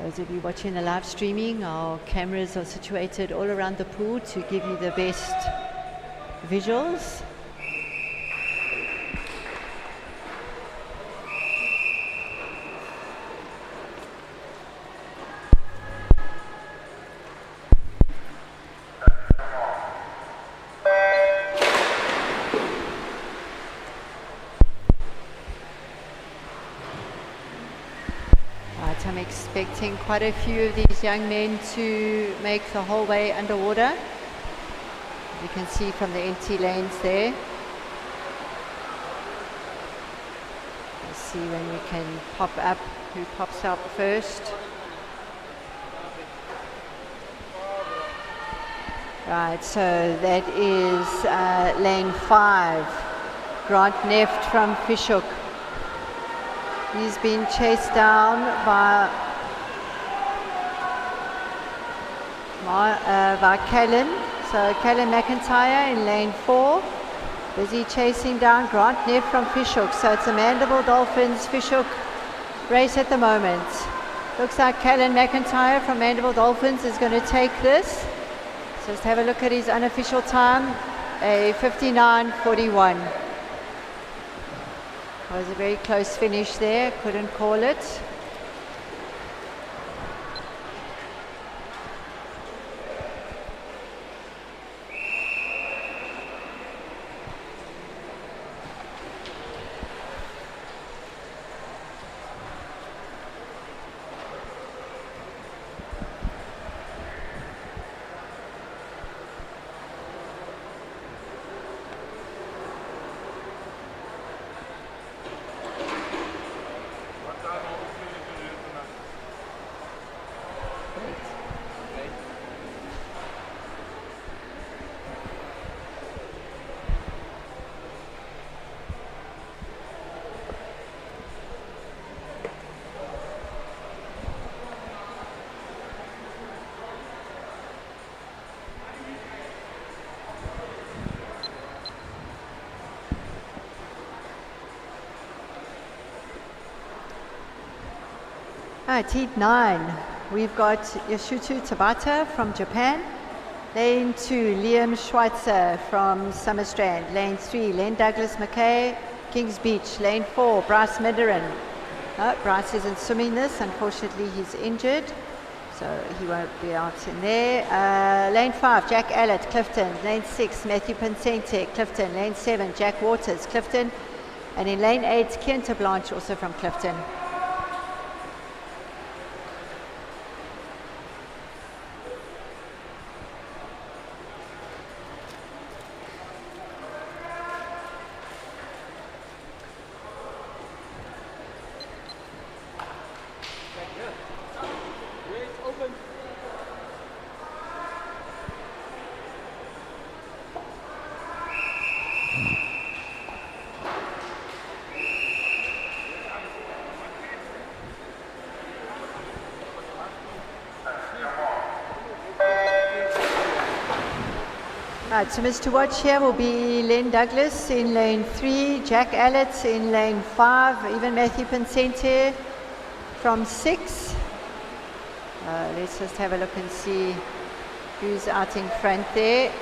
Those of you watching the live streaming, our cameras are situated all around the pool to give you the best visuals. I'm expecting quite a few of these young men to make the whole way underwater. You can see from the empty lanes there. Let's see when we can pop up, who pops up first. Right, so that is lane 5, Grant Neft from Fishhook. He's been chased down by Callan. So Callan McIntyre in lane 4. Busy chasing down Grant Neft from Fishhook. So it's a Mandela Dolphins Fishhook race at the moment. Looks like Callan McIntyre from Mandela Dolphins is going to take this. So let's have a look at his unofficial time, a 59:41. It was a very close finish there, couldn't call it. Right, heat 9. We've got Yoshutu Tabata from Japan. Lane 2, Liam Schweitzer from Summerstrand. Lane 3, Len Douglas McKay, Kings Beach. Lane 4, Bryce Midderin. No, Bryce isn't swimming this. Unfortunately, he's injured, so he won't be out in there. Lane 5, Jack Allett, Clifton. Lane 6, Matthew Pincente, Clifton. Lane 7, Jack Waters, Clifton. And in lane 8, Kienta Blanche, also from Clifton. Right, swimmers to watch here will be Len Douglas in lane 3, Jack Allett in lane 5, even Matthew Pincente from 6. Let's just have a look and see who's out in front there.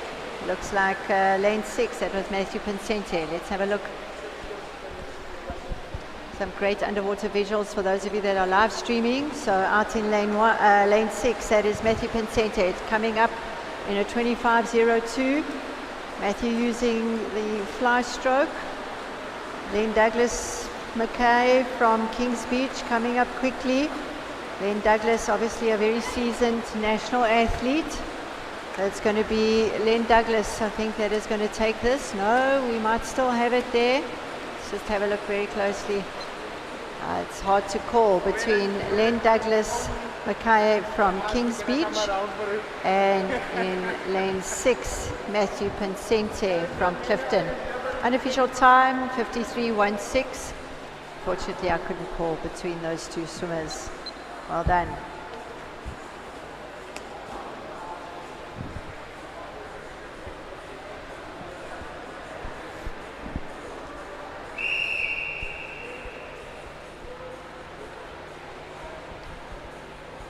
Looks like lane 6, that was Matthew Pincente. Let's have a look. Some great underwater visuals for those of you that are live streaming. So out in lane 6, that is Matthew Pincente. It's coming up in a 25.02. Matthew using the fly stroke. Len Douglas Mackay from Kings Beach coming up quickly. Len Douglas, obviously a very seasoned national athlete. That's going to be Len Douglas, I think, that is going to take this. No, we might still have it there. Let's just have a look very closely. It's hard to call between Len Douglas Mackay from Kings Beach and in lane 6, Matthew Pincente from Clifton. Unofficial time, 53.16. Fortunately, I couldn't call between those two swimmers. Well done.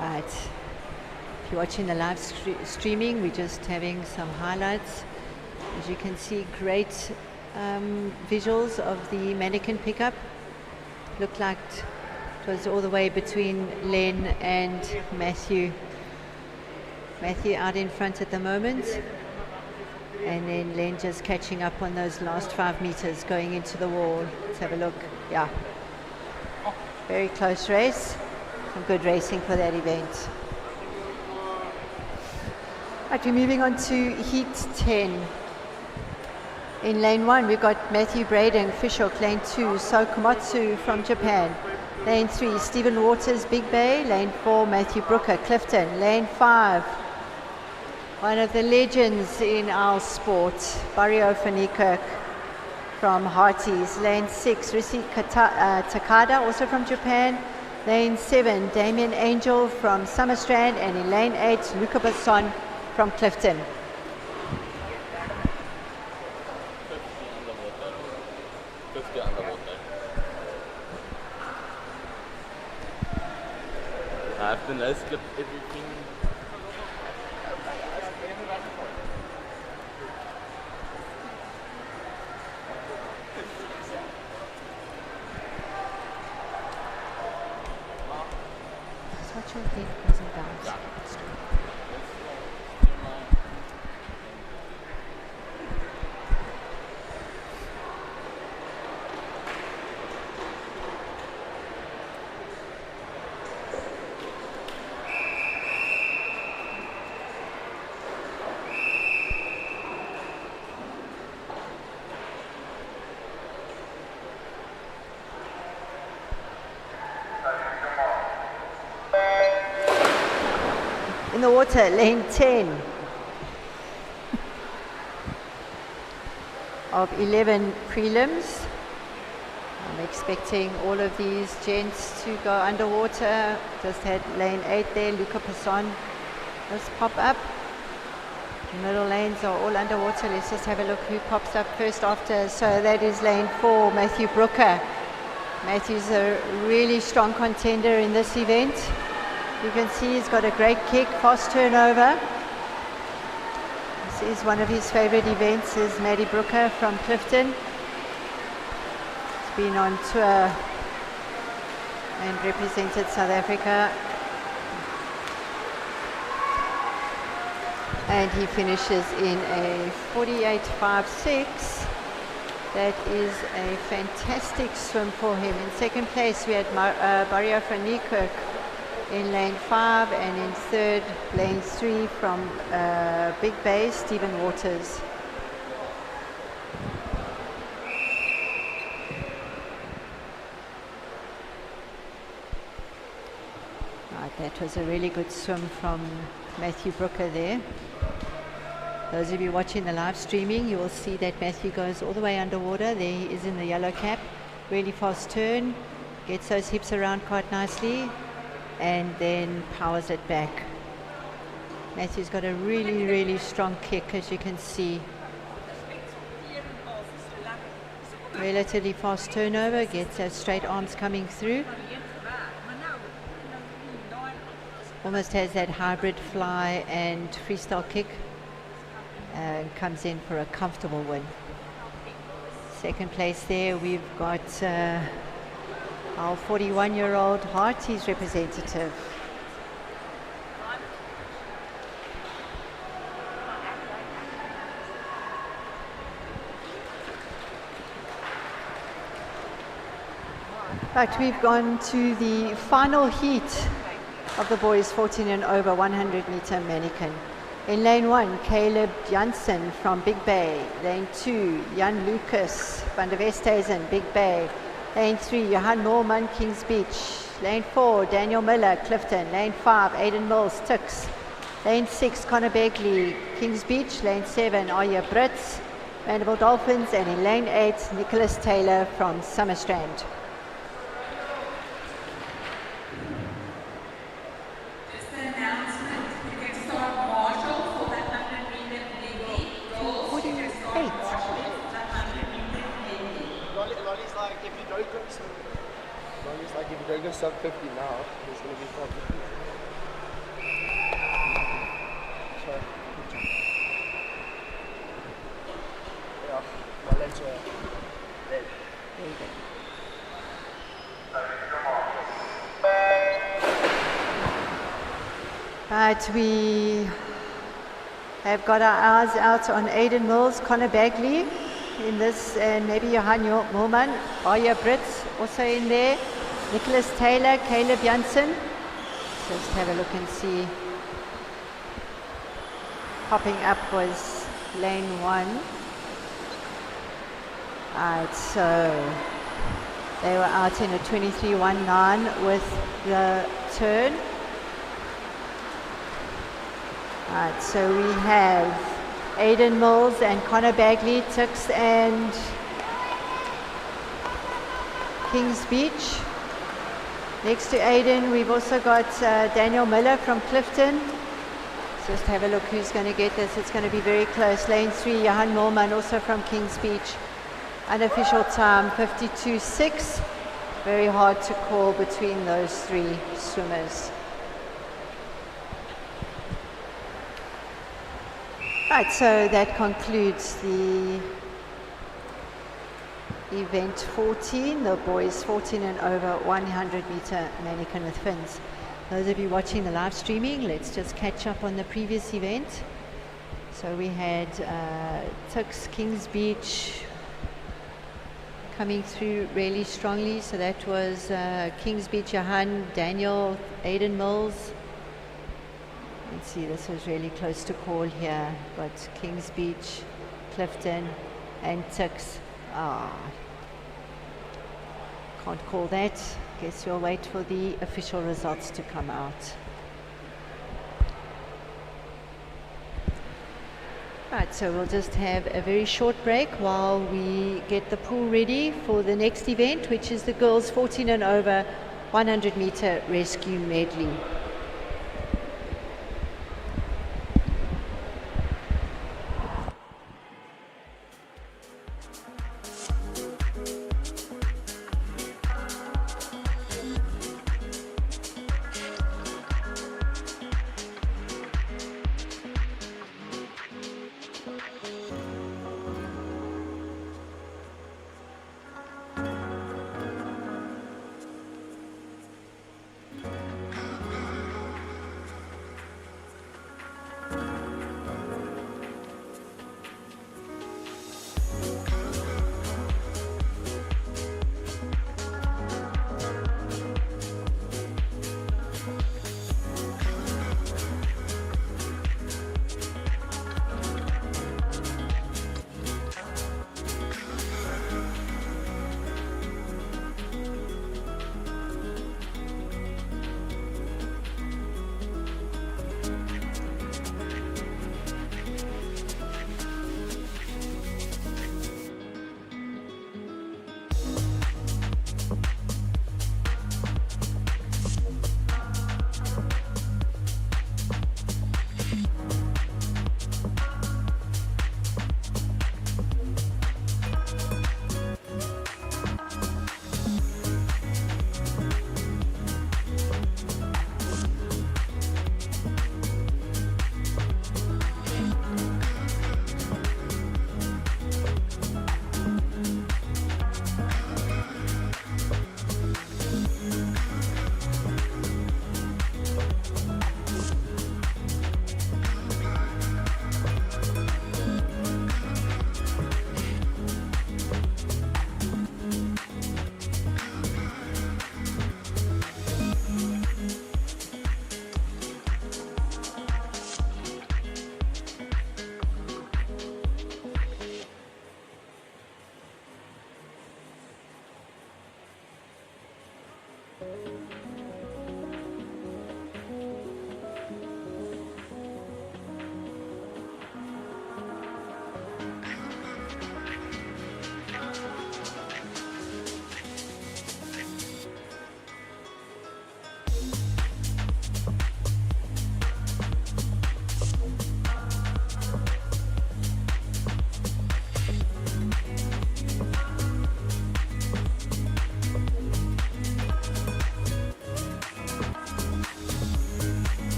Right, if you're watching the live streaming, we're just having some highlights. As you can see, great visuals of the manikin pickup. Looked like it was all the way between Len and Matthew. Matthew out in front at the moment, and then Len just catching up on those last 5 meters going into the wall. Let's have a look. Yeah, very close race. Some good racing for that event. Right, we're moving on to Heat 10. In lane 1, we've got Matthew Braden, Fishhook. Lane 2, So Komatsu from Japan. Lane 3, Stephen Waters, Big Bay. Lane 4, Matthew Brooker, Clifton. Lane 5, one of the legends in our sport, Barrio van Niekerk from Hearties. Lane 6, Risi Takada, also from Japan. Lane 7, Damien Angel from Summerstrand, and in lane 8, Luca Basson from Clifton. I've been everything. What your head goes about. In the water, lane 10 of 11 prelims. I'm expecting all of these gents to go underwater. Just had lane 8 there, Luca Passon. Let's pop up. The middle lanes are all underwater. Let's just have a look who pops up first after. So that is lane 4, Matthew Brooker. Matthew's a really strong contender in this event. You can see he's got a great kick, fast turnover. This is one of his favorite events, is Matty Brooker from Clifton. He's been on tour and represented South Africa. And he finishes in a 48.56. That is a fantastic swim for him. In second place, we had Barrio van Niekerk in lane 5, and in third, lane 3 from Big Bay, Stephen Waters. Right, that was a really good swim from Matthew Brooker there. Those of you watching the live streaming, you will see that Matthew goes all the way underwater. There he is in the yellow cap. Really fast turn, gets those hips around quite nicely, and then powers it back. Matthew's got a really, really strong kick, as you can see. Relatively fast turnover, gets those straight arms coming through. Almost has that hybrid fly and freestyle kick. And comes in for a comfortable win. Second place there, we've got our 41-year-old Hearties representative. Right, we've gone to the final heat of the boys 14 and over 100 meter mannequin. In lane 1, Caleb Janssen from Big Bay. Lane 2, Jan Lucas van der Westhuizen, Big Bay. Lane 3, Johan Norman, Kings Beach. Lane 4, Daniel Miller, Clifton. Lane 5, Aidan Mills, Tux. Lane 6, Connor Begley, Kings Beach. Lane 7, Arya Brits, Vanderbilt Dolphins. And in lane 8, Nicholas Taylor from Summerstrand. If you don't go sub 50 now, there's going to be problems. So, yeah, my legs are dead. There you go. Right, we have got our eyes out on Aidan Mills, Connor Bagley in this, and maybe Johan Mulman, Arya Brits also in there. Nicholas Taylor, Caleb Janssen. Just have a look and see. Popping up was lane 1. Right, so they were out in a 23.19 with the turn. Right, so we have Aidan Mills and Connor Bagley, Tux and Kings Beach. Next to Aidan, we've also got Daniel Miller from Clifton. Just have a look who's going to get this. It's going to be very close. Lane 3, Johan Mulman, also from Kings Beach. Unofficial time, 52.6. Very hard to call between those three swimmers. Right, so that concludes the event 14, the boys 14 and over 100 meter mannequin with fins. Those of you watching the live streaming, let's just catch up on the previous event. So we had Tux, Kings Beach coming through really strongly. So that was Kings Beach, Johan, Daniel, Aidan Mills. Let's see, this was really close to call here. Got Kings Beach, Clifton and Tux. Can't call that. Guess we'll wait for the official results to come out. Right, so we'll just have a very short break while we get the pool ready for the next event, which is the girls 14 and over 100 meter rescue medley.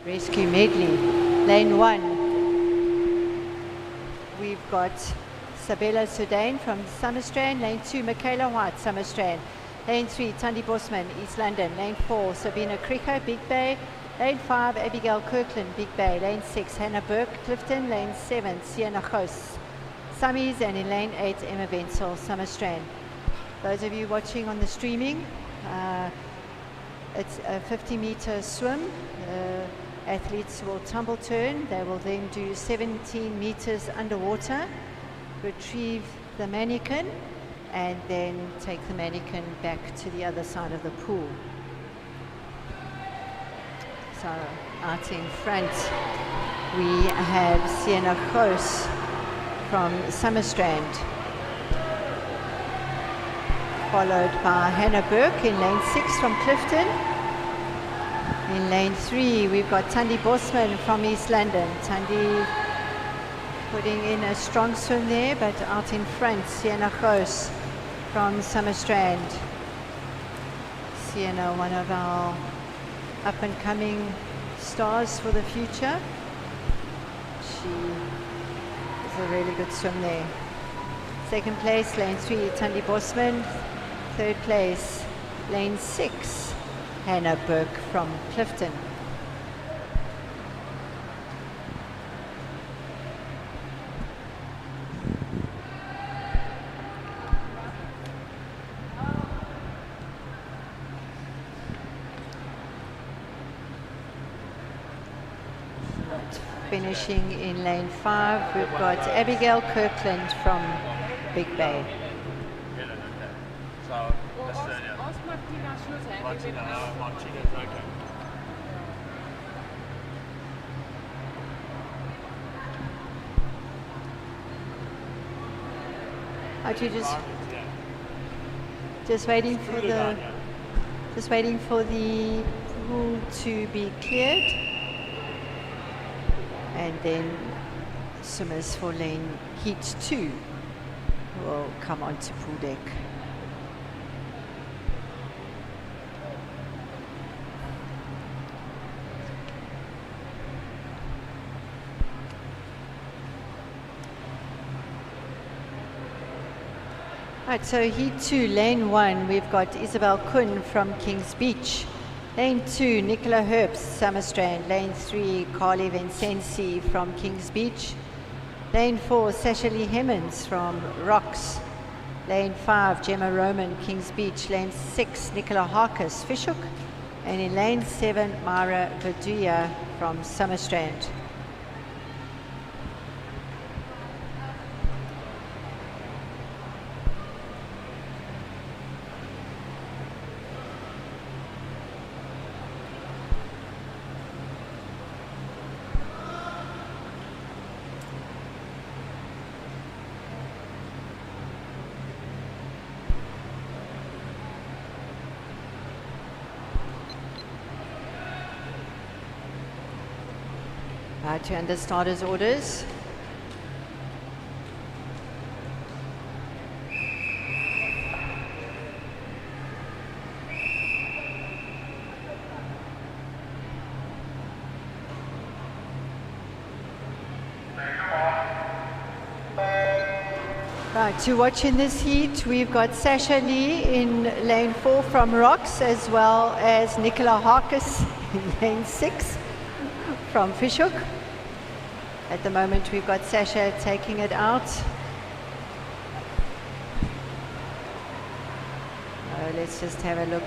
Rescue medley. Lane 1, we've got Sabella Sudane from Summerstrand. Lane 2, Michaela White, Summerstrand. Lane 3, Tundi Bosman, East London. Lane 4, Sabina Krika, Big Bay. Lane 5, Abigail Kirkland, Big Bay. Lane 6, Hannah Burke, Clifton. Lane 7, Sienna Khos, Summies. And in lane 8, Emma Bensel, Summerstrand. Those of you watching on the streaming, it's a 50-meter swim. Athletes will tumble turn. They will then do 17 meters underwater, retrieve the mannequin, and then take the mannequin back to the other side of the pool. So out in front, we have Sienna Khos from Summerstrand, followed by Hannah Burke in lane 6 from Clifton. In lane 3, we've got Tundi Bosman from East London. Tundi putting in a strong swim there, but out in front, Sienna Khos from Summerstrand. Sienna, one of our up-and-coming stars for the future. She is a really good swim there. Second place, lane 3, Tundi Bosman. Third place, lane 6, Hannah Burke from Clifton. Finishing in lane 5, we've got Abigail Kirkland from Big Bay. So, Well, that's ask Martina Schulze. Martinez, okay. Aren't you just waiting for the pool to be cleared, and then swimmers for lane heat 2 will come onto pool deck. Right, so heat 2, lane 1, we've got Isabel Kuhn from Kings Beach. Lane 2, Nicola Herbst, Summerstrand. Lane 3, Carly Vincenzi from Kings Beach. Lane 4, Sasha Lee Hemmons from Rocks. Lane 5, Gemma Roman, Kings Beach. Lane 6, Nicola Harkis, Fishhook. And in lane 7, Mara Vaduya from Summerstrand. To under starters orders. Right, to watch in this heat, we've got Sasha Lee in lane 4 from Rocks, as well as Nicola Harkis in lane 6 from Fishhook. At the moment, we've got Sasha taking it out. Let's just have a look.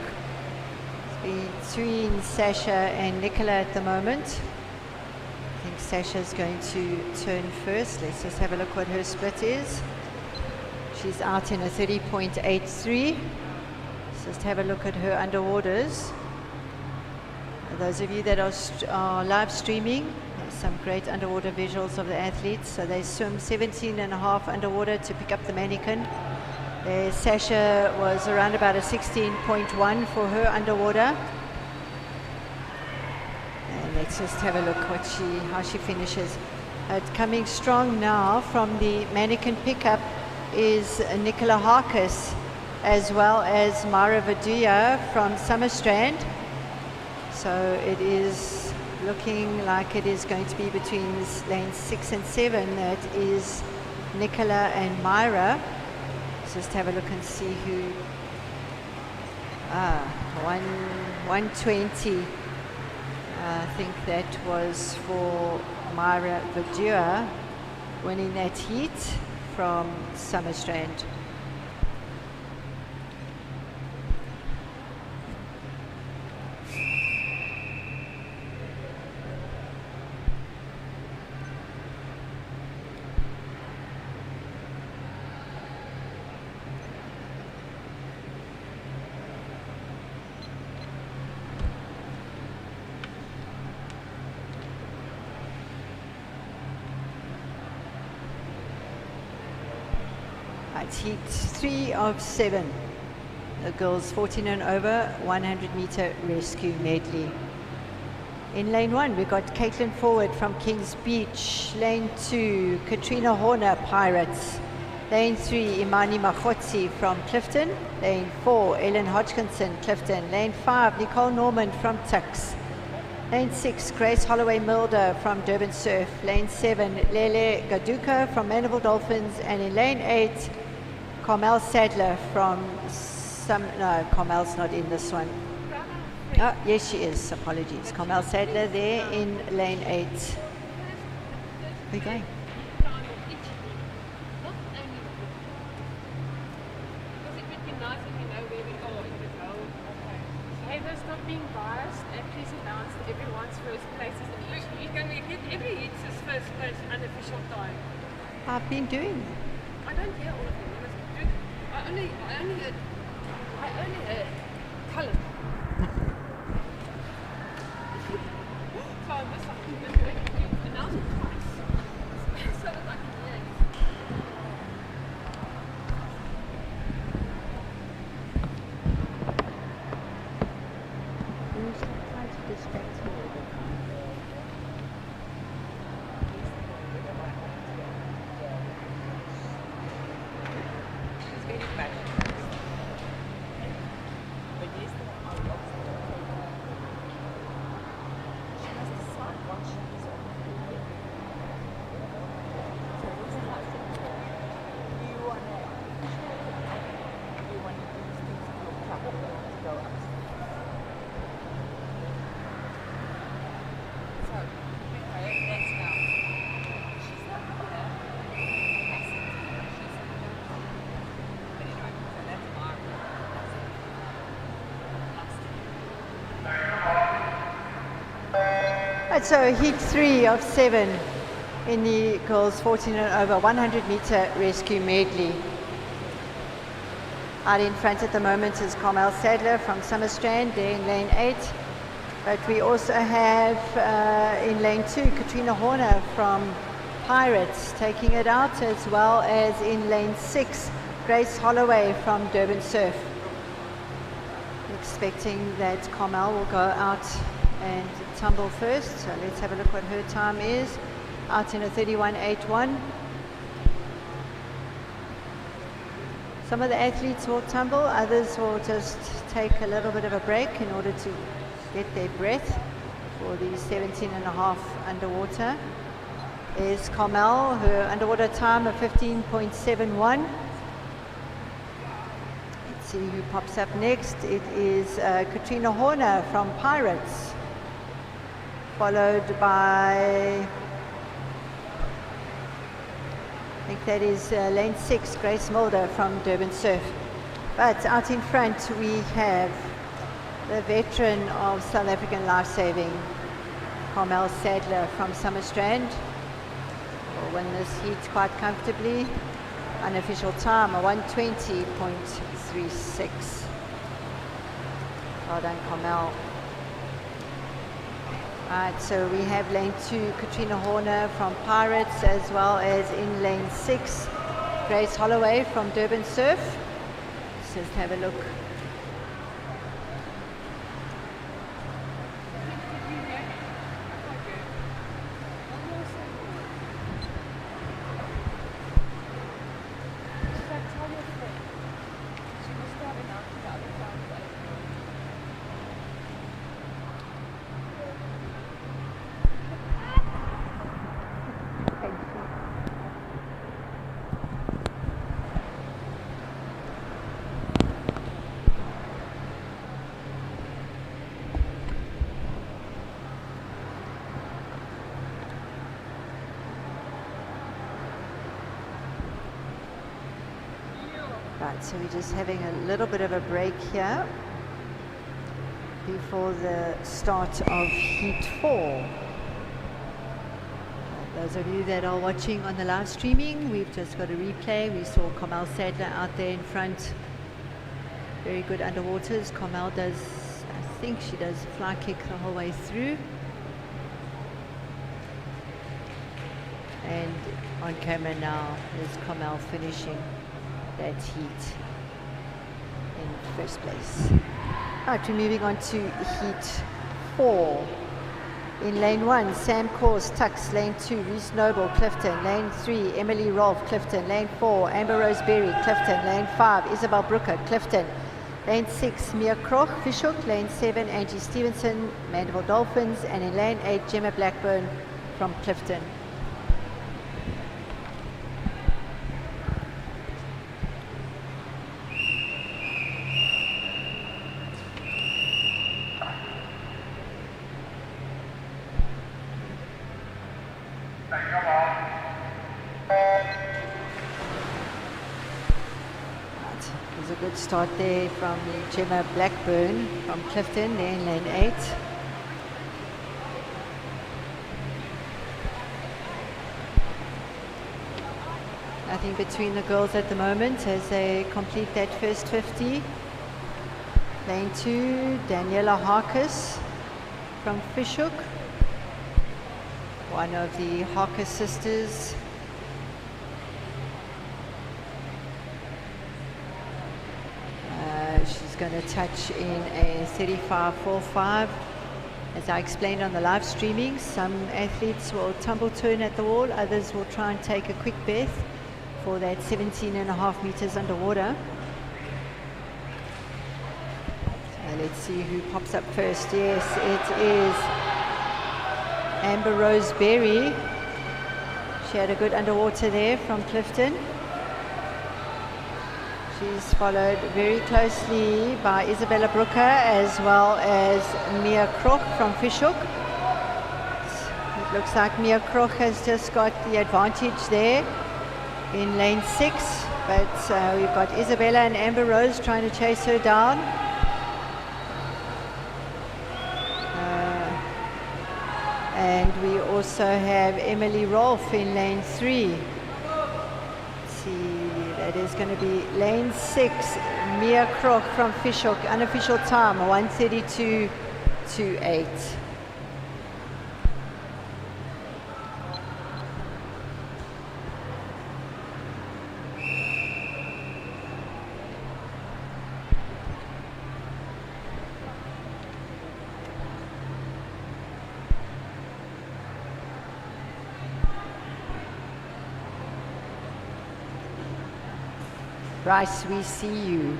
It's between Sasha and Nicola at the moment. I think Sasha's going to turn first. Let's just have a look what her split is. She's out in a 30.83. Let's just have a look at her underwaters. Those of you that are live streaming, some great underwater visuals of the athletes. So they swim 17.5 underwater to pick up the mannequin. Sasha was around about a 16.1 for her underwater. And let's just have a look how she finishes. Coming strong now from the mannequin pickup is Nicola Harkis, as well as Mara Vaduya from Summerstrand. So it is looking like it is going to be between lanes 6 and 7. That is Nicola and Myra. Let's just have a look and see who. 120. I think that was for Myra Verdure winning that heat from Summerstrand. It's heat 3 of 7. The girls 14 and over, 100 meter rescue medley. In lane 1, we got Caitlin Forward from Kings Beach. Lane 2, Katrina Horner, Pirates. Lane 3, Imani Machotzi from Clifton. Lane 4, Ellen Hodgkinson, Clifton. Lane 5, Nicole Norman from Tux. Lane 6, Grace Holloway Milder from Durban Surf. Lane 7, Lele Gaduka from Mandela Dolphins. And in lane 8, Carmel Sadler from no, Carmel's not in this one. Oh, yes, she is. Apologies. Carmel Sadler there in lane 8. Where are you going? Hey, there's not being biased, and please announce that everyone's first places in each heat. Every heat is first place unofficial time. I've been doing. I don't hear all of them. I only heard Cullen. So I'm just like, announce it twice. So that I can hear it. Trying to distract me. Right, so heat 3 of 7 in the girls 14 and over 100 meter rescue medley. Out in front at the moment is Carmel Sadler from Summerstrand, there in lane 8. But we also have in lane 2 Katrina Horner from Pirates taking it out, as well as in lane 6 Grace Holloway from Durban Surf. Expecting that Carmel will go out and tumble first, so let's have a look what her time is. Out in a 31.81. Some of the athletes will tumble, others will just take a little bit of a break in order to get their breath for the 17.5 underwater. Is Carmel, her underwater time of 15.71. Let's see who pops up next. It is Katrina Horner from Pirates, followed by, I think that is lane 6, Grace Mulder from Durban Surf. But out in front we have the veteran of South African Lifesaving, Carmel Sadler from Summerstrand. Will win this heat quite comfortably. Unofficial time, a 1:20.36. Well done, Carmel. Right, so we have lane 2, Katrina Horner from Pirates, as well as in lane 6, Grace Holloway from Durban Surf. Let's just have a look. Right, so we're just having a little bit of a break here before the start of Heat 4. Those of you that are watching on the live streaming, we've just got a replay. We saw Carmel Sadler out there in front. Very good underwaters. Carmel does, I think she does fly kick the whole way through. And on camera now is Carmel finishing that heat in first place. Right, we're moving on to Heat 4. In lane 1, Sam Course, Tux. Lane 2, Reese Noble, Clifton. Lane 3, Emily Rolfe, Clifton. Lane 4, Amber Rose Berry, Clifton. Lane 5, Isabel Brooker, Clifton. Lane 6, Mia Kroch, Fishhook. Lane 7, Angie Stevenson, Mandeville Dolphins. And in lane 8, Gemma Blackburn from Clifton. There's a good start there from Gemma Blackburn from Clifton, there in lane 8. Nothing between the girls at the moment as they complete that first 50. Lane 2, Daniela Harkis from Fishhook. One of the Harkis sisters. She's going to touch in a 35.45. As I explained on the live streaming, some athletes will tumble turn at the wall, others will try and take a quick berth for that 17.5 meters underwater. So let's see who pops up first. Yes, it is Amber Rose Berry. She had a good underwater there from Clifton. She's followed very closely by Isabella Brooker as well as Mia Kroch from Fishhook. It looks like Mia Kroch has just got the advantage there in lane 6, but we've got Isabella and Amber Rose trying to chase her down. And we also have Emily Rolfe in lane 3. Let's see. That is going to be lane 6, Mia Kroch from Fishhook, unofficial time, 1:32.28. Bryce, we see you.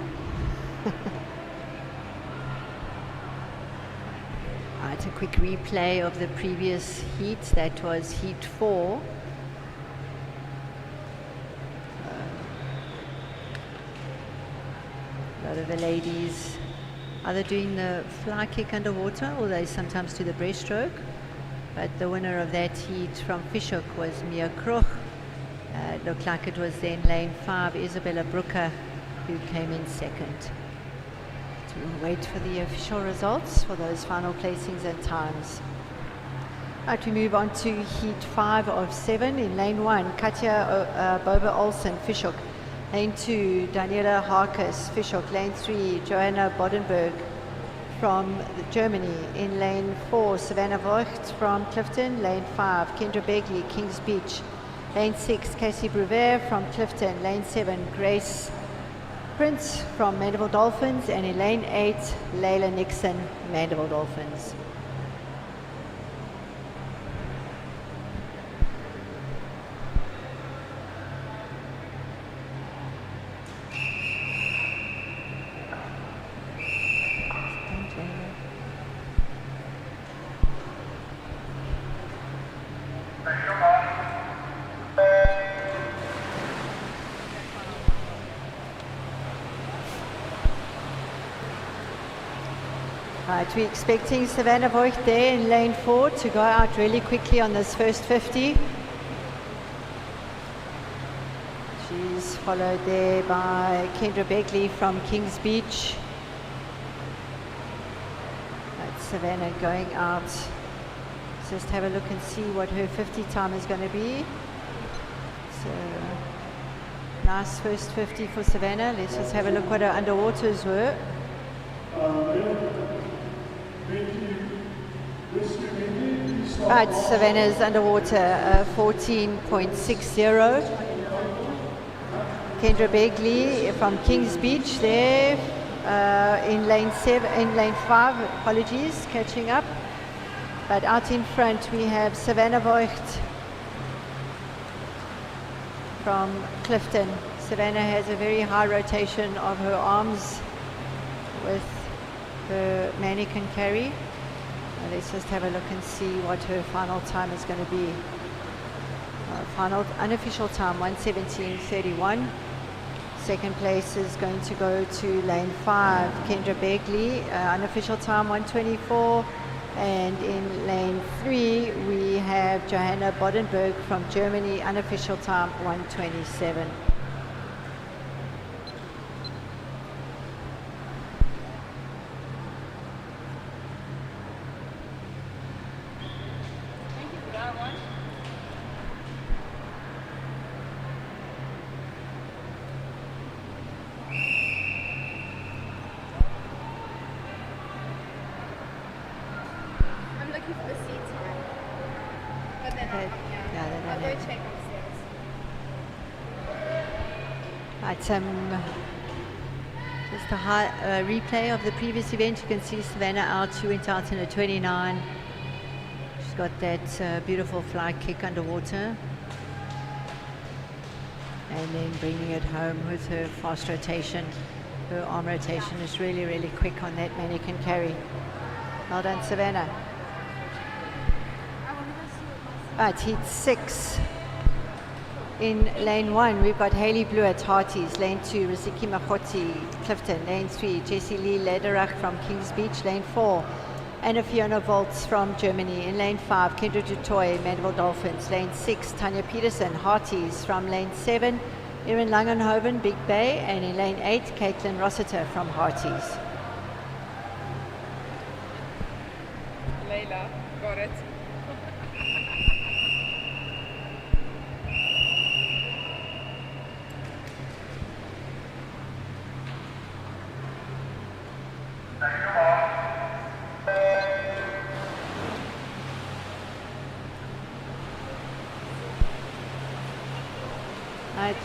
Right, a quick replay of the previous heat. That was Heat 4. A lot of the ladies either doing the fly kick underwater or they sometimes do the breaststroke. But the winner of that heat from Fishhook was Mia Kroch. It looked like it was then lane 5, Isabella Brooker, who came in second. So we'll wait for the official results for those final placings and times. Right, we move on to Heat 5 of 7. In lane 1, Katja Boba Olsen, Fishhook. Lane 2, Daniela Harkis, Fishhook. Lane 3, Joanna Bodenberg from Germany. In lane 4, Savannah Voigt from Clifton. Lane 5, Kendra Begley, Kings Beach. Lane 6, Casey Bruver from Clifton. Lane 7, Grace Prince from Mandeville Dolphins. And in lane 8, Layla Nixon, Mandeville Dolphins. Right, we're expecting Savannah Voigt there in lane 4 to go out really quickly on this first 50. She's followed there by Kendra Beckley from Kings Beach. That's Savannah going out. Let's just have a look and see what her 50 time is going to be. So, nice first 50 for Savannah. Let's just have a look what her underwaters were. Right, Savannah's underwater 14.60. Kendra Begley from Kings Beach there in lane 5, apologies, catching up. But out in front we have Savannah Voigt from Clifton. Savannah has a very high rotation of her arms with her manikin carry. Let's just have a look and see what her final time is going to be. Final unofficial time 1:17:31. Second place is going to go to lane 5, Kendra Begley, unofficial time 1:24. And in lane 3 we have Johanna Bodenberg from Germany, unofficial time 1:27. Just a high replay of the previous event. You can see Savannah out. She went out in a 29. She's got that beautiful fly kick underwater. And then bringing it home with her fast rotation. Her arm rotation is really, really quick on that manikin carry. Well done, Savannah. Right, heat 6. In lane 1, we've got Hayley Blue at Hearties. Lane 2, Riziki Makoti, Clifton. Lane 3, Jessie Lee Lederach from Kings Beach. Lane 4, Anna Fiona Volts from Germany. In lane 5, Kendra Dutoy, Mandela Dolphins. Lane 6, Tanya Peterson, Hearties from lane 7, Erin Langenhoven, Big Bay. And in lane 8, Caitlin Rossiter from Hearties. Layla, got it.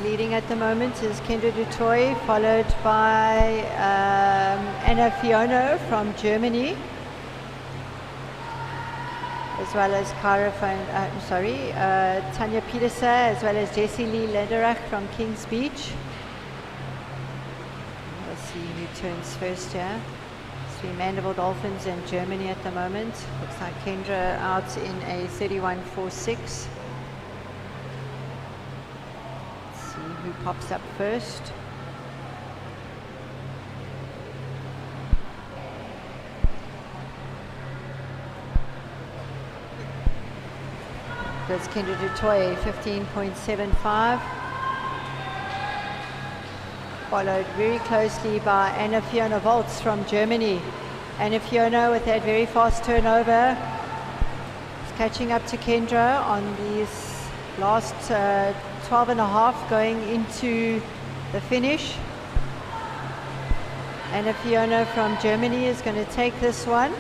Leading at the moment is Kendra Dutoy, followed by Anna Fiona from Germany, as well as Tanya Peterson, as well as Jessie Lee Lederach from Kings Beach. We'll see who turns first here. Three Mandela Dolphins in Germany at the moment. Looks like Kendra out in a 31.46. Who pops up first? That's Kendra Dutoy, 15.75. Followed very closely by Anna Fiona Volts from Germany. Anna Fiona with that very fast turnover is catching up to Kendra on these last 12 and a half going into the finish. Anna Fiona from Germany is going to take this one.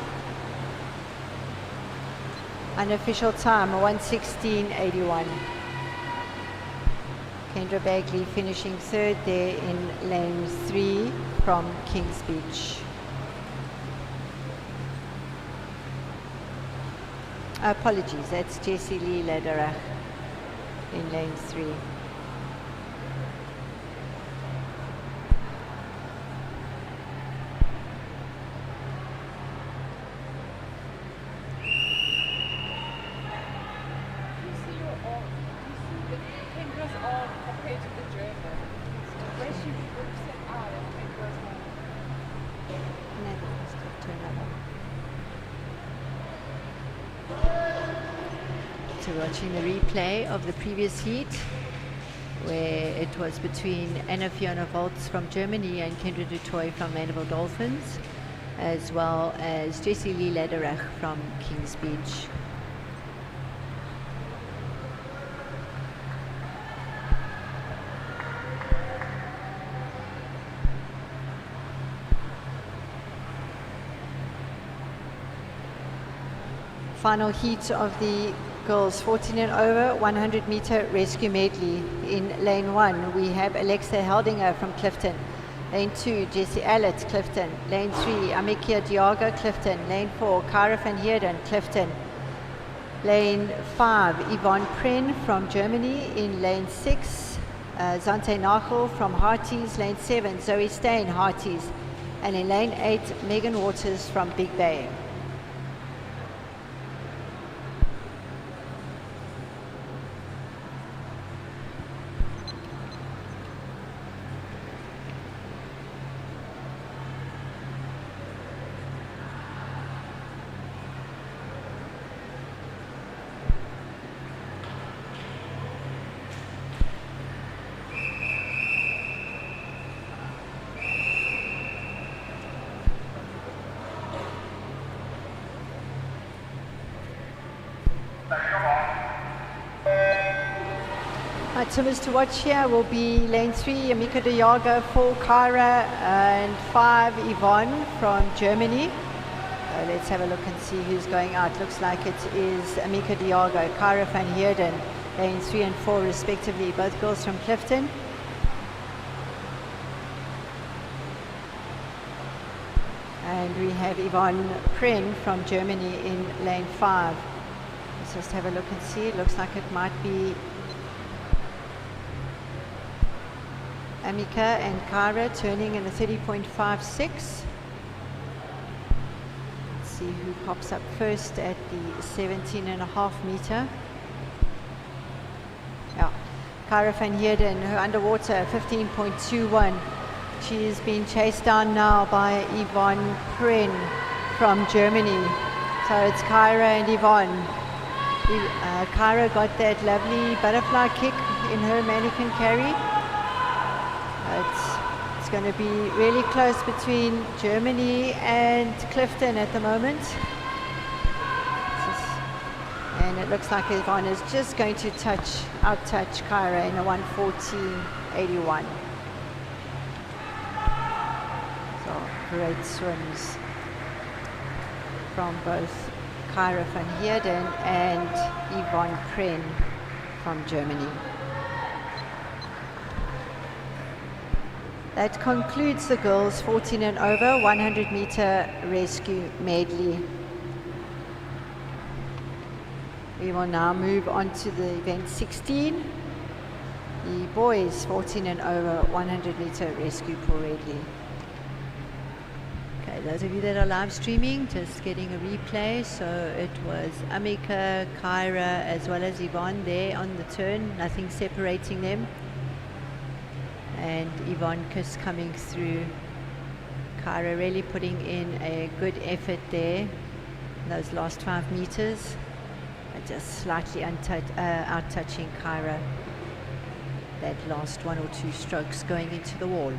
Unofficial time 1:16.81. Kendra Bagley finishing third there in lane 3 from Kings Beach. Apologies, that's Jessie Lee Lederach in lane 3. So watching the replay of the previous heat. where it was between Anna Fiona Volz from Germany and Kendra Dutoy from Mandela Dolphins, as well as Jessie Lee Lederach from Kings Beach. Final heat of the girls 14 and over 100 meter rescue medley. In lane 1 we have Alexa Heldinger from Clifton. Lane 2 Jessie Allett, Clifton. Lane 3 Amikia Diago, Clifton. Lane 4 Cara van Heerden, Clifton. Lane 5 Yvonne Pren from Germany. In lane 6 Zante Nachel from Hearties. Lane 7 Zoe Stain, Hearties. And in lane 8 Megan Waters from Big Bay. Right, swimmers to watch here will be lane 3, Amika Diago, 4, Kyra, and 5, Yvonne from Germany. Let's have a look and see who's going out. Looks like it is Amika Diago, Kyra van Heerden, lane 3 and 4 respectively, both girls from Clifton. And we have Yvonne Pren from Germany in lane 5. Let's just have a look and see. It looks like it might be Amika and Kyra turning in a 30.56. Let's see who pops up first at the 17.5 meter. Yeah, Kyra van Heerden, her underwater 15.21. She is being chased down now by Yvonne Pren from Germany. So it's Kyra and Yvonne. Kyra got that lovely butterfly kick in her manikin carry. It's going to be really close between Germany and Clifton at the moment. And it looks like Yvonne is just going to out-touch Kyra in a 1:14.81. So great swims from both Kyra van Heerden and Yvonne Pren from Germany. That concludes the girls 14 and over 100 meter rescue medley. We will now move on to the event 16, the boys 14 and over 100 meter rescue pool medley. Okay, those of you that are live streaming, just getting a replay. So it was Amika, Kyra, as well as Yvonne there on the turn, nothing separating them. And Yvonne Kiss coming through. Kyra really putting in a good effort there. Those last 5 meters, just slightly out-touching Kyra. That last 1 or 2 strokes going into the wall.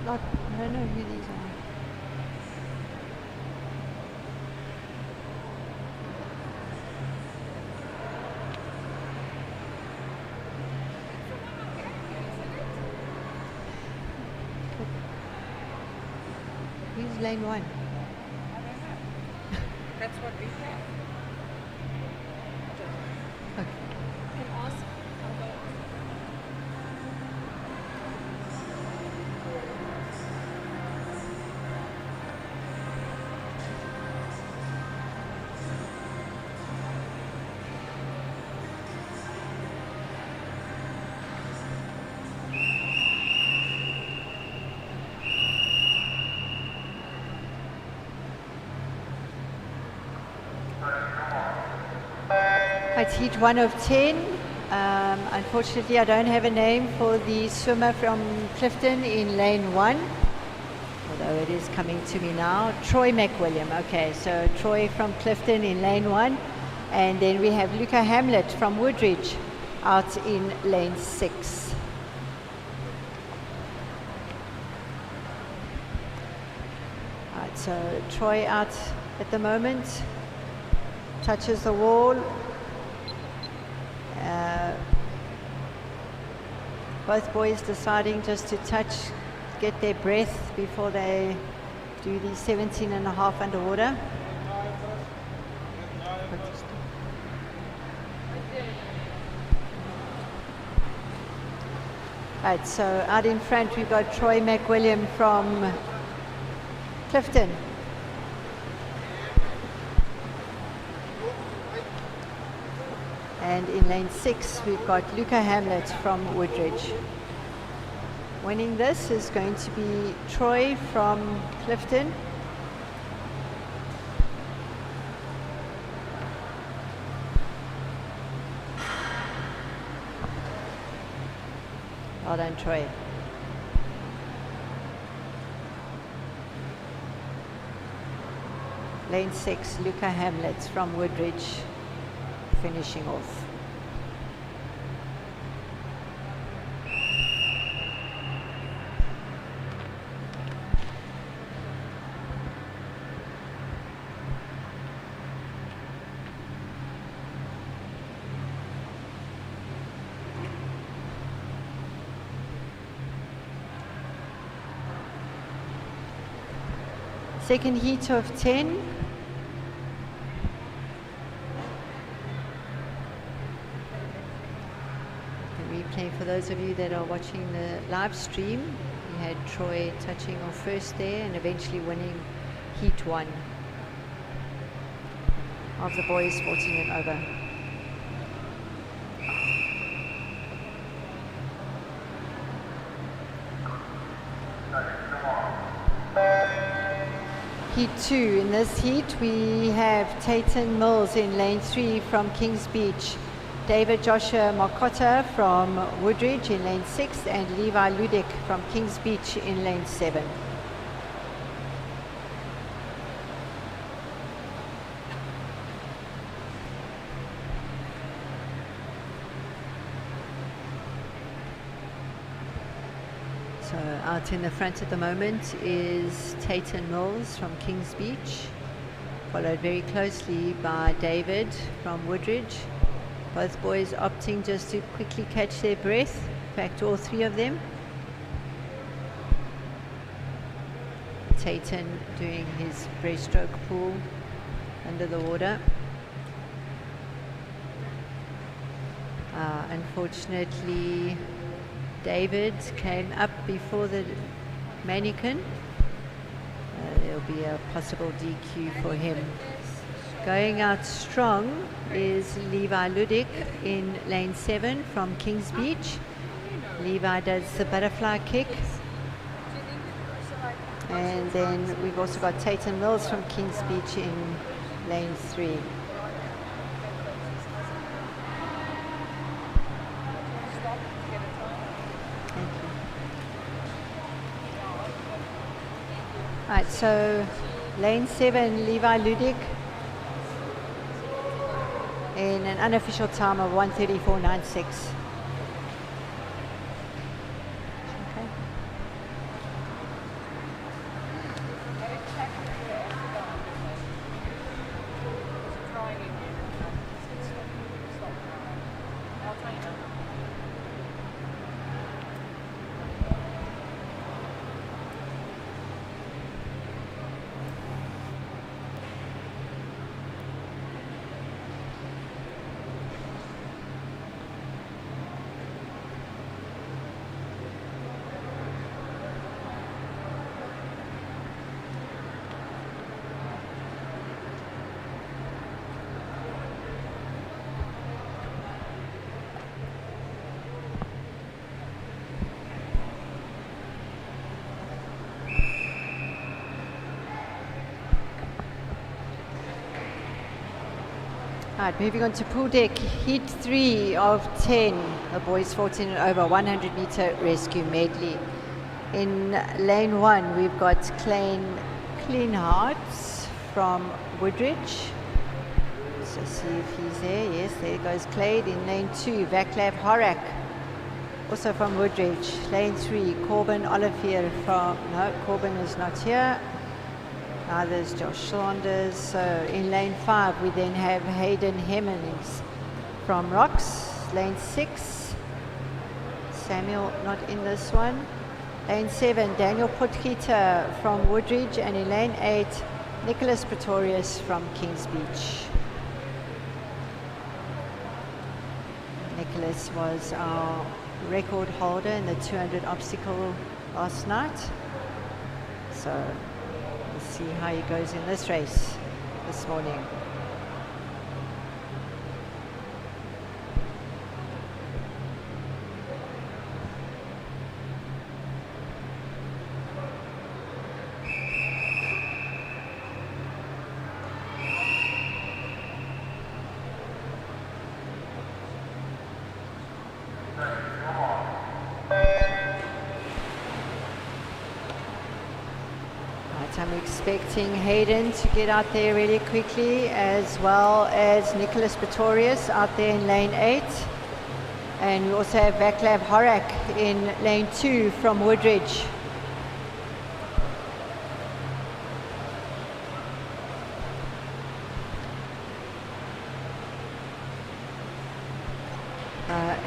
I don't know who these are. Who's lane 1? That's what we have. Okay. Can ask. Right, heat 1 of 10. Unfortunately, I don't have a name for the swimmer from Clifton in lane 1, although it is coming to me now. Troy McWilliam. Okay, so Troy from Clifton in lane 1. And then we have Luca Hamlet from Woodridge out in lane 6. Right, so Troy out at the moment, touches the wall. Both boys deciding just to touch, get their breath before they do the 17.5 underwater. Right, so out in front we've got Troy McWilliam from Clifton. And in lane 6 we've got Luca Hamlet from Woodridge. Winning this is going to be Troy from Clifton. Well done, Troy. Lane 6, Luca Hamlet from Woodridge, finishing off. Second heat of 10. The replay for those of you that are watching the live stream. We had Troy touching off first there and eventually winning heat 1 of the boys 14 and over. Heat 2. In this heat we have Tayton Mills in lane 3 from Kings Beach, David Joshua Makotta from Woodridge in lane 6, and Levi Ludick from Kings Beach in lane 7. So out in the front at the moment is Tayton Mills from Kings Beach, followed very closely by David from Woodridge. Both boys opting just to quickly catch their breath. In fact, all three of them. Tayton doing his breaststroke pull under the water. Unfortunately, David came up before the manikin. There'll be a possible DQ for him. Going out strong is Levi Ludick in lane 7 from Kings Beach. Levi does the butterfly kick. And then we've also got Tayton Mills from Kings Beach in lane 3. Right, so lane 7, Levi Ludick in an unofficial time of 1:34.96. Okay. Right, moving on to pool deck, heat 3 of 10, the boys 14 and over, 100 meter rescue medley. In lane 1, we've got Clean Hearts from Woodridge. So see if he's there. Yes, there goes Clade. In lane 2, Vaclav Horak, also from Woodridge. Lane 3, Corbin Olivier from, no, Corbin is not here. Neither is Josh Saunders. So in lane 5, we then have Hayden Hemmings from Rocks. Lane 6, Samuel not in this one. Lane 7, Daniel Putkita from Woodridge. And in lane 8, Nicholas Pretorius from Kings Beach. Nicholas was our record holder in the 200 obstacle last night. So we'll see how he goes in this race this morning. I'm expecting Hayden to get out there really quickly, as well as Nicholas Pretorius out there in lane 8. And we also have Vaclav Horak in lane 2 from Woodridge.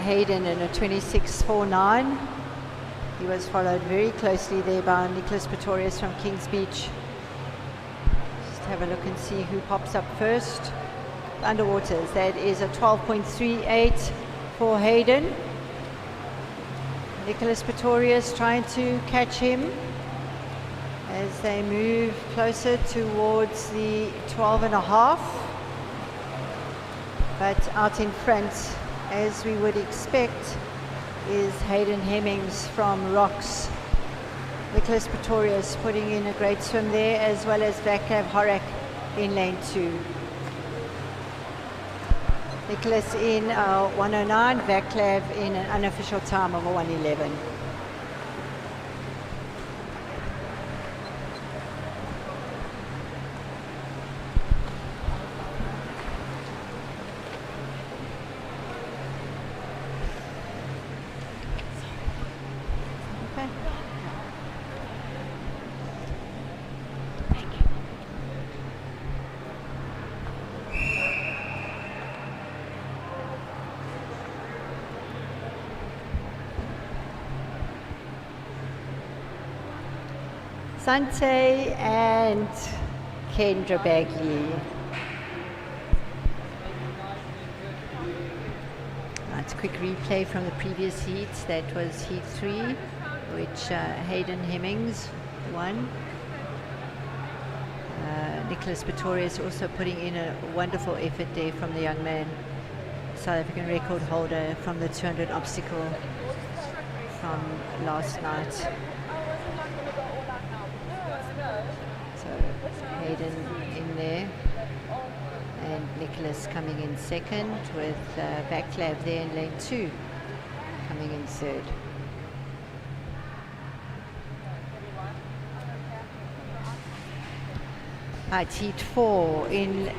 Hayden in a 26.49. He was followed very closely there by Nicholas Pretorius from Kings Beach. Just have a look and see who pops up first. Underwaters, that is a 12.38 for Hayden. Nicholas Pretorius trying to catch him as they move closer towards the 12.5. But out in front, as we would expect, is Hayden Hemmings from Rocks. Nicholas Pretorius putting in a great swim there, as well as Vaclav Horak in lane 2. Nicholas in 109, Vaclav in an unofficial time of a 111. Sante and Kendra Bagley. That's a quick replay from the previous heat. That was heat 3, which Hayden Hemmings won. Nicholas Pretorius also putting in a wonderful effort there from the young man, South African record holder from the 200 obstacle from last night. So Hayden in there, and Nicholas coming in second, with Vaclav there in lane 2 coming in third. Right, heat 4 in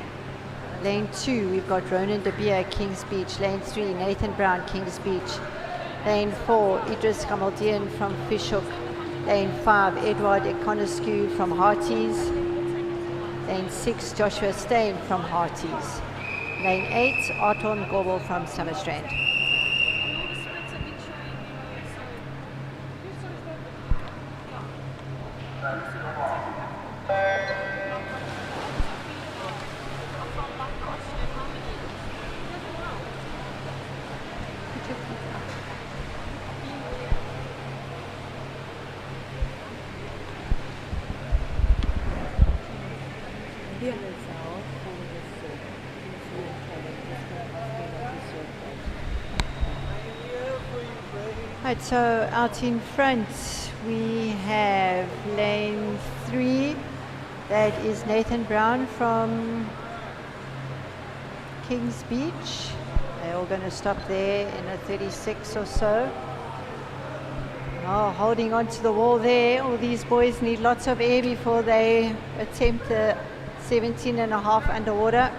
lane 2 we've got Ronan De Beer, Kings Beach. Lane 3 Nathan Brown, Kings Beach. Lane 4 Idris Gamaldian from Fishhook. Lane 5 Edward Econescu from Hearties. Lane 6 Joshua Stain from Hearties. Lane 8 Arton Gorbel from Summerstrand. Right, so out in front we have lane 3, that is Nathan Brown from Kings Beach. They're all going to stop there in a 36 or so. Oh, holding on to the wall there. All these boys need lots of air before they attempt the 17 and a half underwater.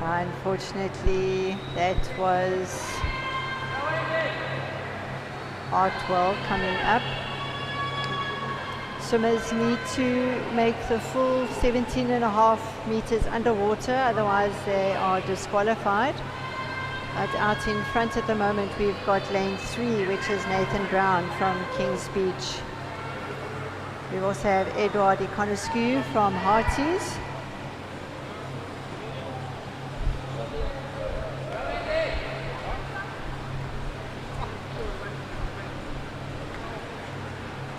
Unfortunately, that was Artwell coming up. Swimmers need to make the full 17 and a half meters underwater, otherwise they are disqualified. But out in front at the moment we've got lane 3, which is Nathan Brown from Kings Beach. We also have Edward Ikonescu from Hearties.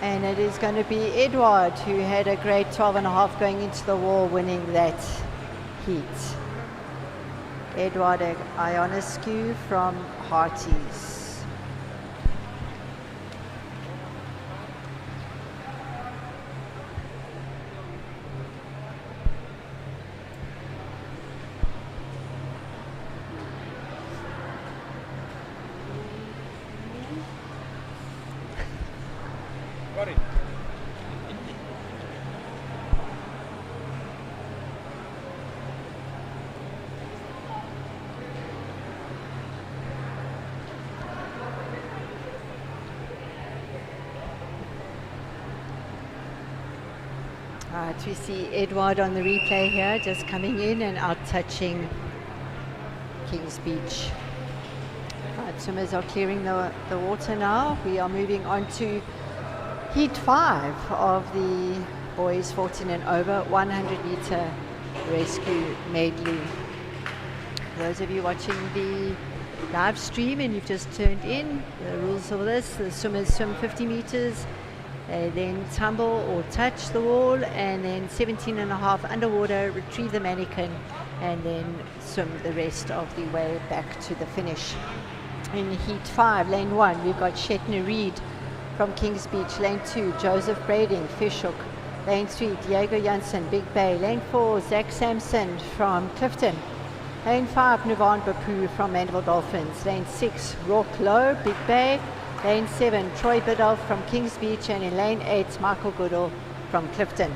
And it is going to be Edward who had a great 12 and a half going into the wall, winning that heat. Edward Ionescu from Hearties. Right, we see Edward on the replay here, just coming in and out touching Kings Beach. Right, swimmers are clearing the water now. We are moving on to Heat 5 of the boys 14 and over 100 meter rescue medley. For those of you watching the live stream and you've just turned in, the rules of this: the swimmers swim 50 meters, they then tumble or touch the wall, and then 17 and a half underwater, retrieve the mannequin, and then swim the rest of the way back to the finish. In Heat 5, lane 1, we've got Shetner Reed from Kings Beach. Lane 2, Joseph Brading, Fishhook. Lane 3, Diego Janssen, Big Bay. Lane 4, Zach Sampson from Clifton. Lane 5, Nuvan Bapu from Mandela Dolphins. Lane 6, Rourke Low, Big Bay. Lane 7, Troy Biddulph from Kings Beach. And in lane 8, Michael Goodall from Clifton.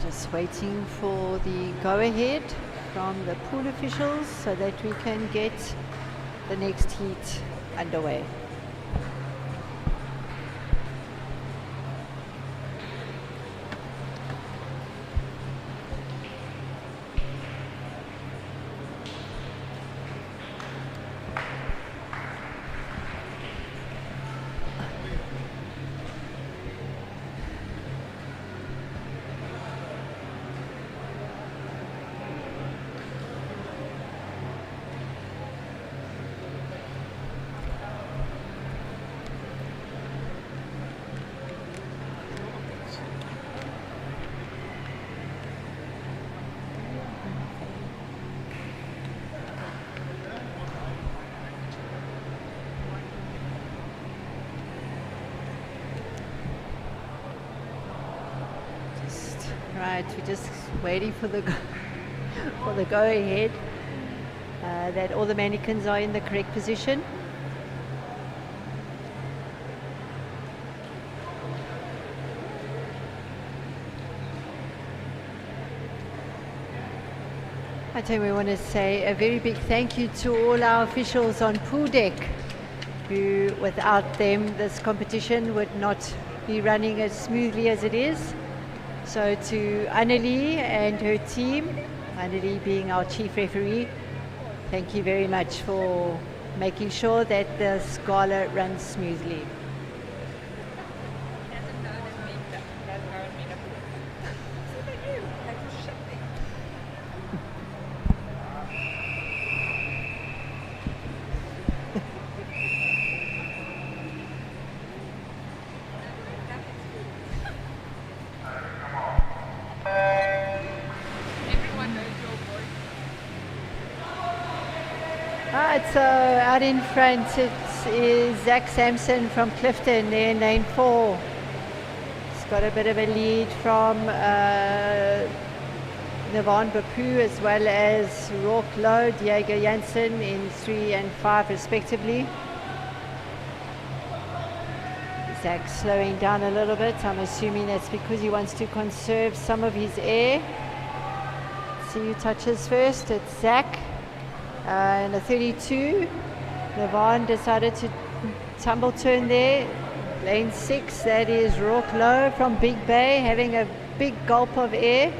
Just waiting for the go-ahead from the pool officials so that we can get the next heat underway. Right, we're just waiting for the go-ahead, that all the mannequins are in the correct position. I tell you, we want to say a very big thank you to all our officials on pool deck, who without them this competition would not be running as smoothly as it is. So to Annelie and her team, Annelie being our chief referee, thank you very much for making sure that the Scala runs smoothly. Everyone knows your voice. Right, so out in front it is Zach Sampson from Clifton there in lane 4. He's got a bit of a lead from Navon Bapu as well as Rourke Lowe, Diego Janssen in 3 and 5 respectively. Zach slowing down a little bit. I'm assuming that's because he wants to conserve some of his air. See who touches first. It's Zach. In the 32, Navon decided to tumble turn there. Lane 6, that is Rourke Lowe from Big Bay, having a big gulp of air.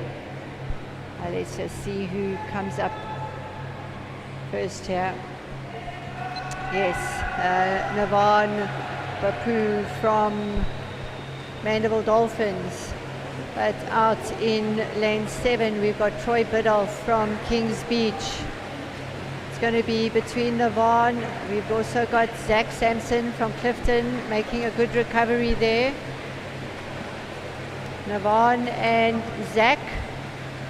Let's just see who comes up first here. Yes, Navon Bapu from Mandela Dolphins. But out in lane 7, we've got Troy Biddulph from Kings Beach. Going to be between Navon. We've also got Zach Sampson from Clifton making a good recovery there. Navon and Zach.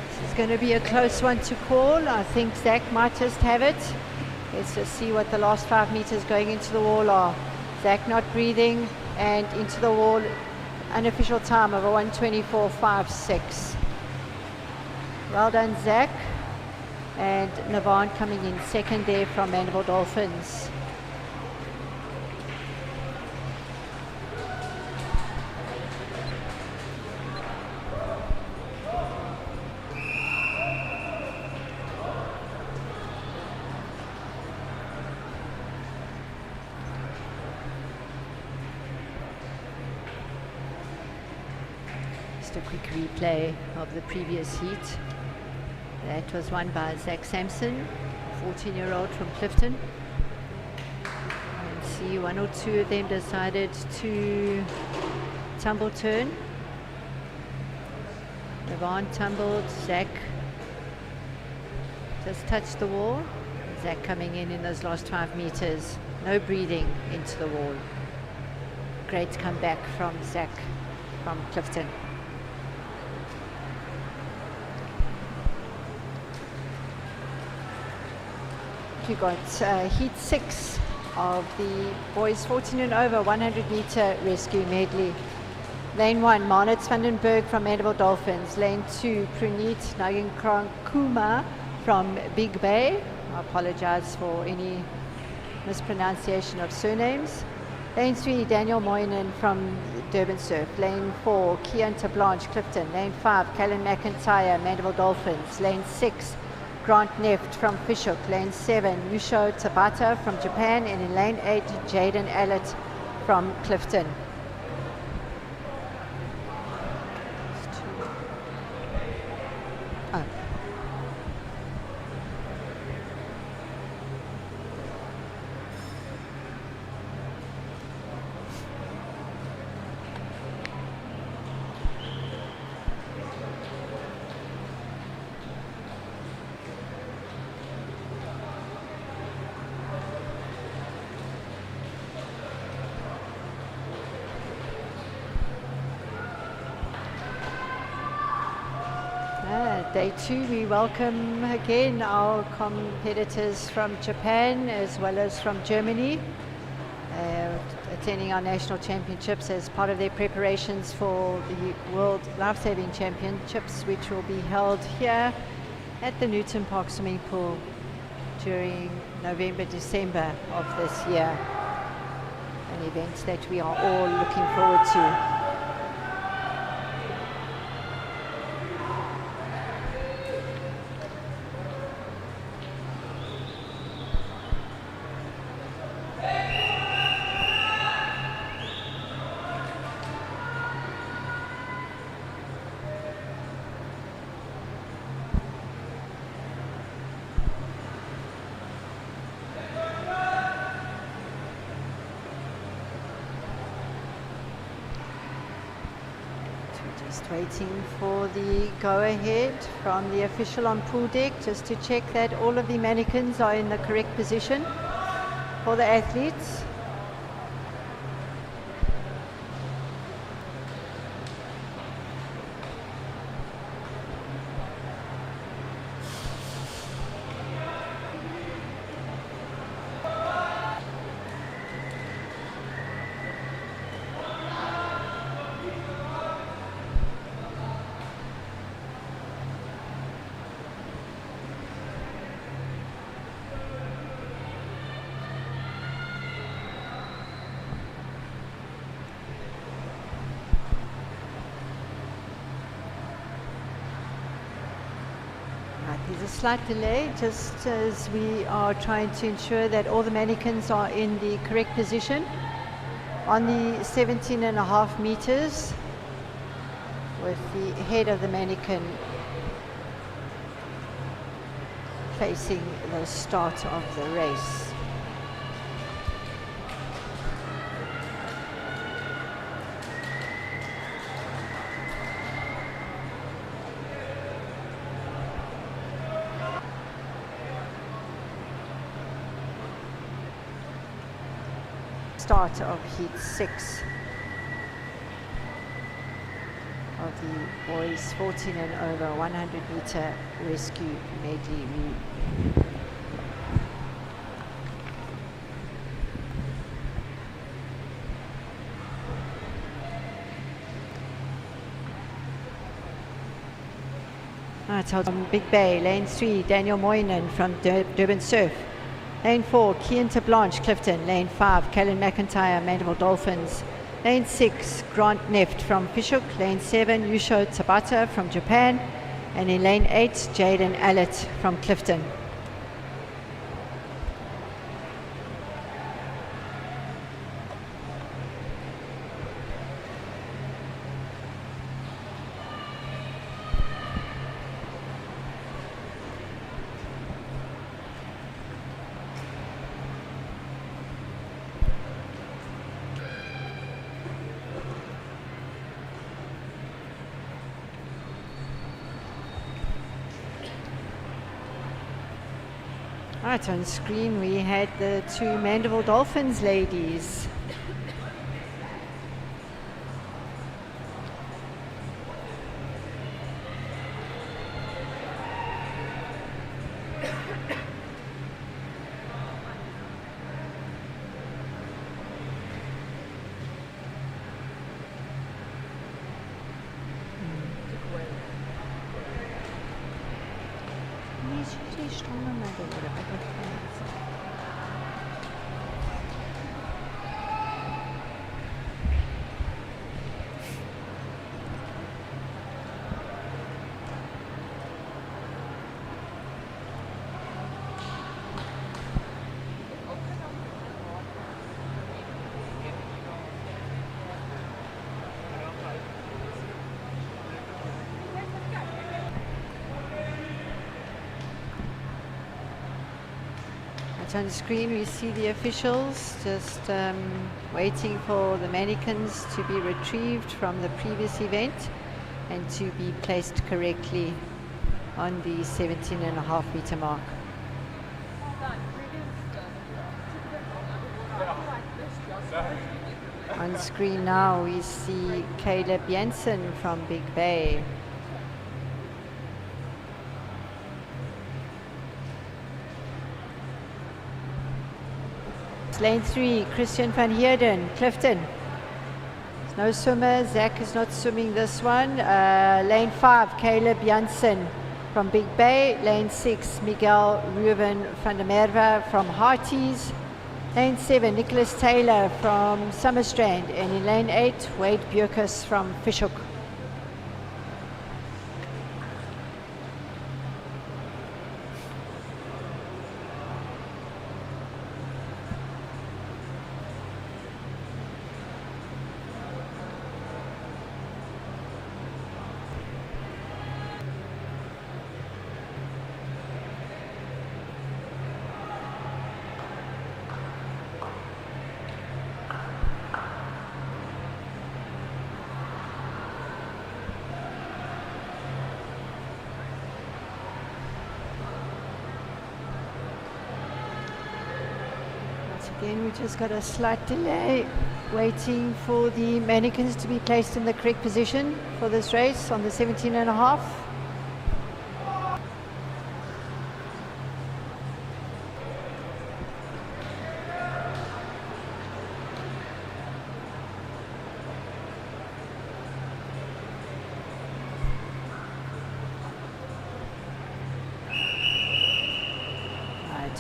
This is going to be a close one to call. I think Zach might just have it. Let's just see what the last 5 meters going into the wall are. Zach not breathing and into the wall. Unofficial time of a 1:24.56. Well done, Zach. And Navon coming in second there from Mandela Dolphins. Just a quick replay of the previous heat. That was won by Zach Sampson, 14-year-old from Clifton. And see, 1 or 2 of them decided to tumble turn. Navon tumbled, Zach just touched the wall. Zach coming in those last 5 meters. No breathing into the wall. Great comeback from Zach from Clifton. We got heat 6 of the boys 14 and over 100 meter rescue medley. Lane 1, Marnitz Vandenberg from Mandela Dolphins. Lane 2, Praneet Naginkrankuma from Big Bay. I apologize for any mispronunciation of surnames. Lane 3, Daniel Moynihan from Durban Surf. Lane 4, Kian Tablanche, Clifton. Lane 5, Callan McIntyre, Mandela Dolphins. Lane 6, Grant Neft from Fishhook. Lane 7, Yusho Tabata from Japan. And in lane 8, Jaden Allett from Clifton. Oh. Day 2, we welcome again our competitors from Japan as well as from Germany, attending our national championships as part of their preparations for the World Lifesaving Championships, which will be held here at the Newton Park swimming pool during November, December of this year. An event that we are all looking forward to. Just waiting for the go-ahead from the official on pool deck, just to check that all of the mannequins are in the correct position for the athletes. There's a slight delay, just as we are trying to ensure that all the mannequins are in the correct position on the 17.5 meters, with the head of the mannequin facing the start of the race. Start of heat 6 of the boys 14 and over 100 meter rescue medley relay. Right, on Big Bay, lane 3, Daniel Moynihan from Durban Surf. Lane 4, Kian Blanche, Clifton. Lane 5, Callan McIntyre, Mandela Dolphins. Lane 6, Grant Neft from Fishhook. Lane 7, Yusho Tabata from Japan. And in lane 8, Jaden Allett from Clifton. Right, on screen we had the two Mandela Dolphins ladies. On the screen we see the officials just waiting for the mannequins to be retrieved from the previous event and to be placed correctly on the 17.5 meter mark. On screen now we see Caleb Jensen from Big Bay. Lane 3, Christian van Heerden, Clifton. There's no swimmer, Zach is not swimming this one. Lane 5, Caleb Janssen from Big Bay. Lane 6, Miguel Ruben van der Merwe from Hearties. Lane 7, Nicholas Taylor from Summerstrand. And in lane 8, Wade Bjerkus from Fishhook. Again, we just got a slight delay waiting for the mannequins to be placed in the correct position for this race on the 17 and a half.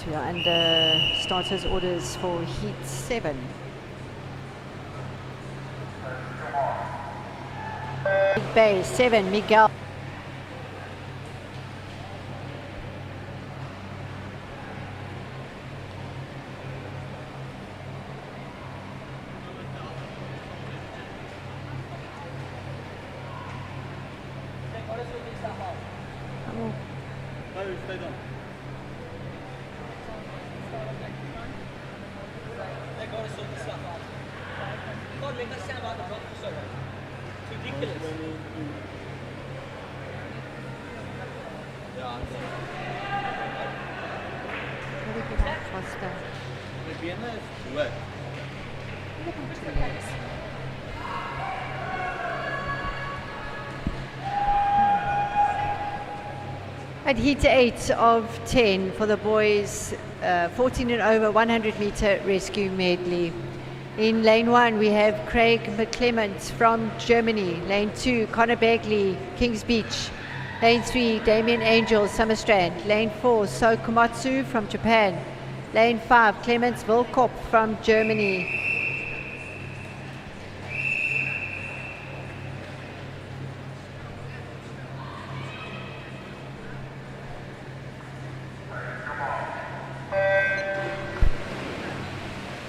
We are under starters orders for heat 7. Big Bay 7, Miguel. At heat 8 of 10 for the boys, 14 and over 100 meter rescue medley. In lane 1 we have Craig McClement from Germany. Lane 2 Connor Bagley, Kings Beach. Lane 3 Damien Angel, Summerstrand. Lane 4 So Komatsu from Japan. Lane 5 Clemens Wilkop from Germany.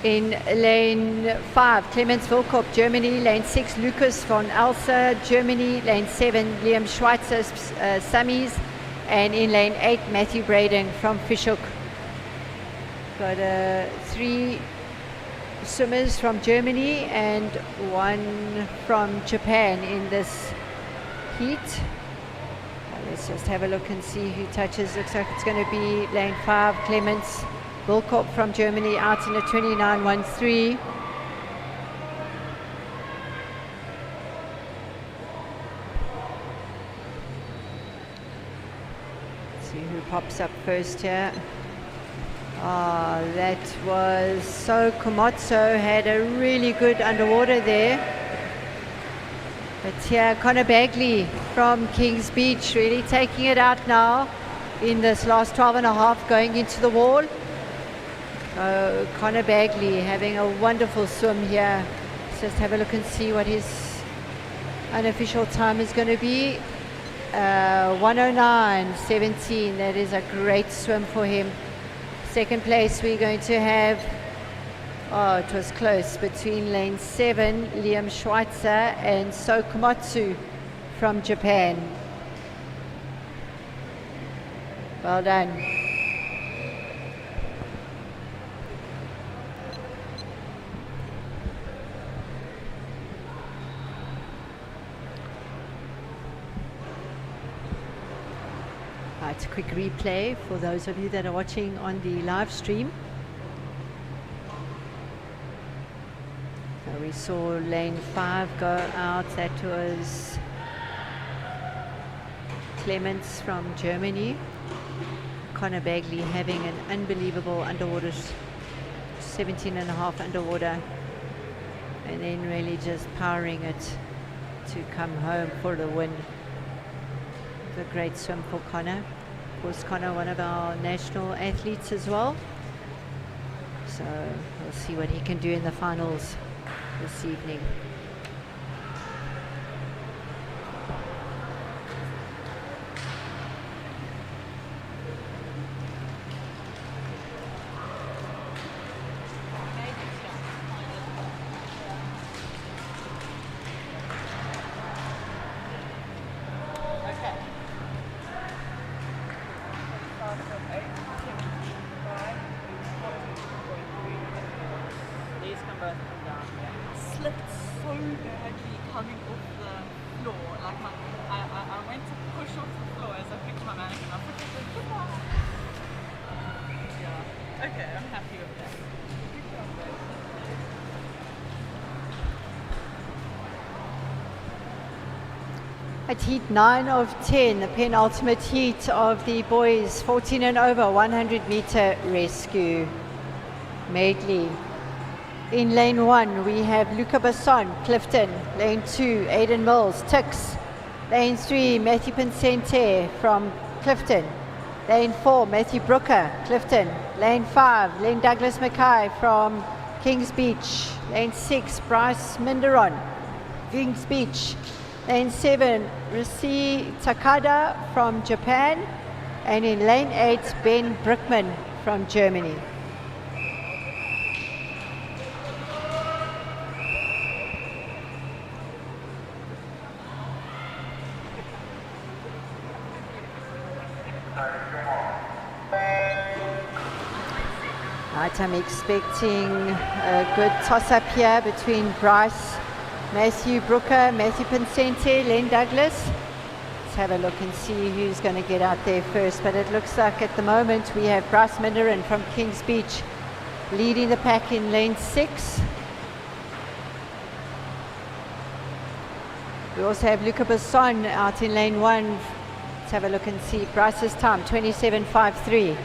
In lane 5, Clemens Wilkop, Germany. Lane 6, Lucas von Elsa, Germany. Lane 7, Liam Schweitzer, Sammies. And in lane 8, Matthew Braden from Fishhook. Got 3 swimmers from Germany and 1 from Japan in this heat. Let's just have a look and see who touches. Looks like it's going to be lane 5, Clemens Wilkop from Germany, out in a 29.13. See who pops up first here. That was So Komatsu, had a really good underwater there. But here, Connor Bagley from Kings Beach, really taking it out now in this last 12 and a half, going into the wall. Connor Bagley having a wonderful swim here. Let's just have a look and see what his unofficial time is going to be. 109.17. That is a great swim for him. Second place we're going to have, it was close, between lane 7, Liam Schweitzer, and So Komatsu from Japan. Well done. It's a quick replay for those of you that are watching on the live stream. So we saw lane 5 go out. That was Clemens from Germany. Connor Bagley having an unbelievable underwater, 17 and a half underwater, and then really just powering it to come home for the win. A great swim for Connor. Of course, Connor, one of our national athletes as well. So we'll see what he can do in the finals this evening. Slipped so badly coming off the floor. Like I went to push off the floor as I picked my manikin up. Yeah. Okay, I'm happy with that. At heat 9 of 10, the penultimate heat of the boys 14 and over 100 meter rescue medley. In lane 1 we have Luca Basson, Clifton. Lane 2, Aidan Mills, Tix. Lane 3, Matthew Pincente from Clifton. Lane 4, Matthew Brooker, Clifton. Lane 5, Len Douglas Mackay from Kings Beach. Lane 6, Bryce Minderon, Kings Beach. Lane 7, Risi Takada from Japan. And in lane 8, Ben Brickman from Germany. Right, I'm expecting a good toss-up here between Bryce, Matthew Brooker, Matthew Pincente, Len Douglas. Let's have a look and see who's going to get out there first. But it looks like at the moment we have Bryce Minderon from Kings Beach leading the pack in lane 6. We also have Luca Basson out in lane 1. Let's have a look and see Bryce's time, 27.53.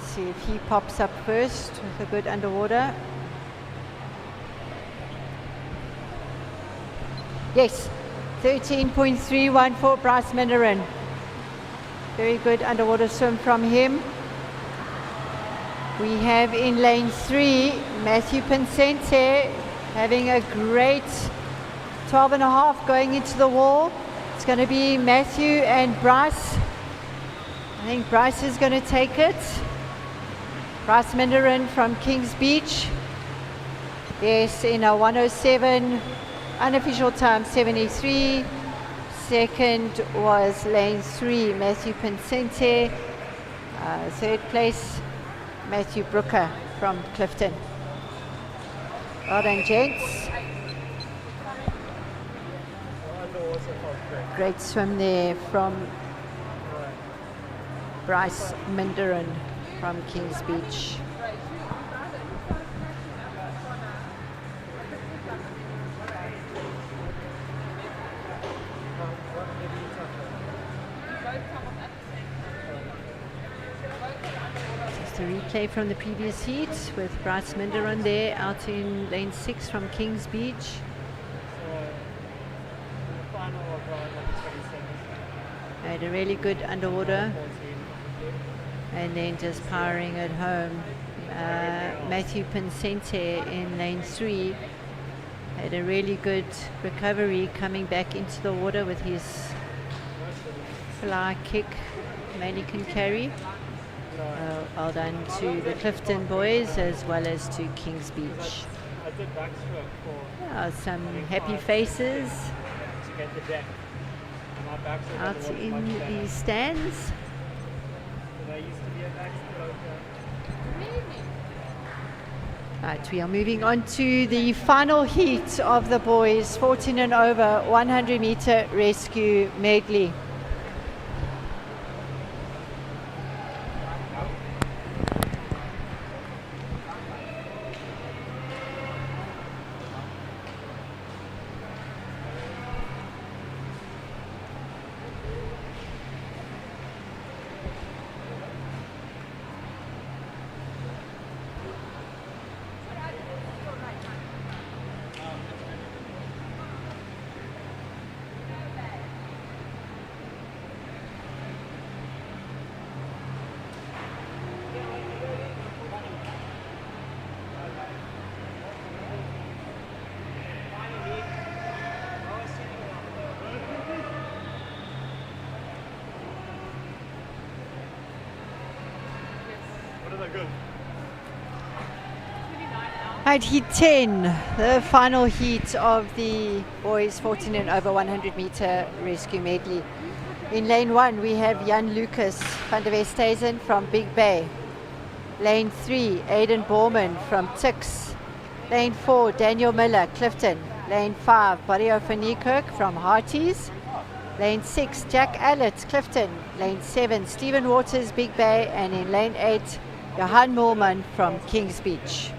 See if he pops up first with a good underwater. Yes, 13.31 for Bryce Minderon. Very good underwater swim from him. We have in lane 3 Matthew Pincente having a great 12.5 going into the wall. It's going to be Matthew and Bryce. I think Bryce is going to take it. Bryce Minderon from Kings Beach. Yes, in a 107, unofficial time 73. Second was lane 3, Matthew Pincente. Third place, Matthew Brooker from Clifton. Well done, gents. Great swim there from Bryce Minderon from Kings Beach. Just a replay from the previous heat with Bryce Minderon there out in lane 6 from Kings Beach. Had a really good underwater. And then just powering it home. Matthew Pincente in lane 3 had a really good recovery coming back into the water with his fly kick, manikin carry. Well done to the Clifton boys as well as to Kings Beach. Some happy faces out in the stands. Right, we are moving on to the final heat of the boys 14 and over 100 meter rescue medley. Right, heat 10, the final heat of the boys 14 and over 100 meter rescue medley. In lane 1 we have Jan Lucas van der Westhuizen from Big Bay. Lane 3, Aidan Borman from Tix. Lane 4, Daniel Miller, Clifton. Lane 5, Barrio van Niekerk from Hearties. Lane 6, Jack Allett, Clifton. Lane 7, Stephen Waters, Big Bay. And in lane 8, Johan Moorman from Kings Beach.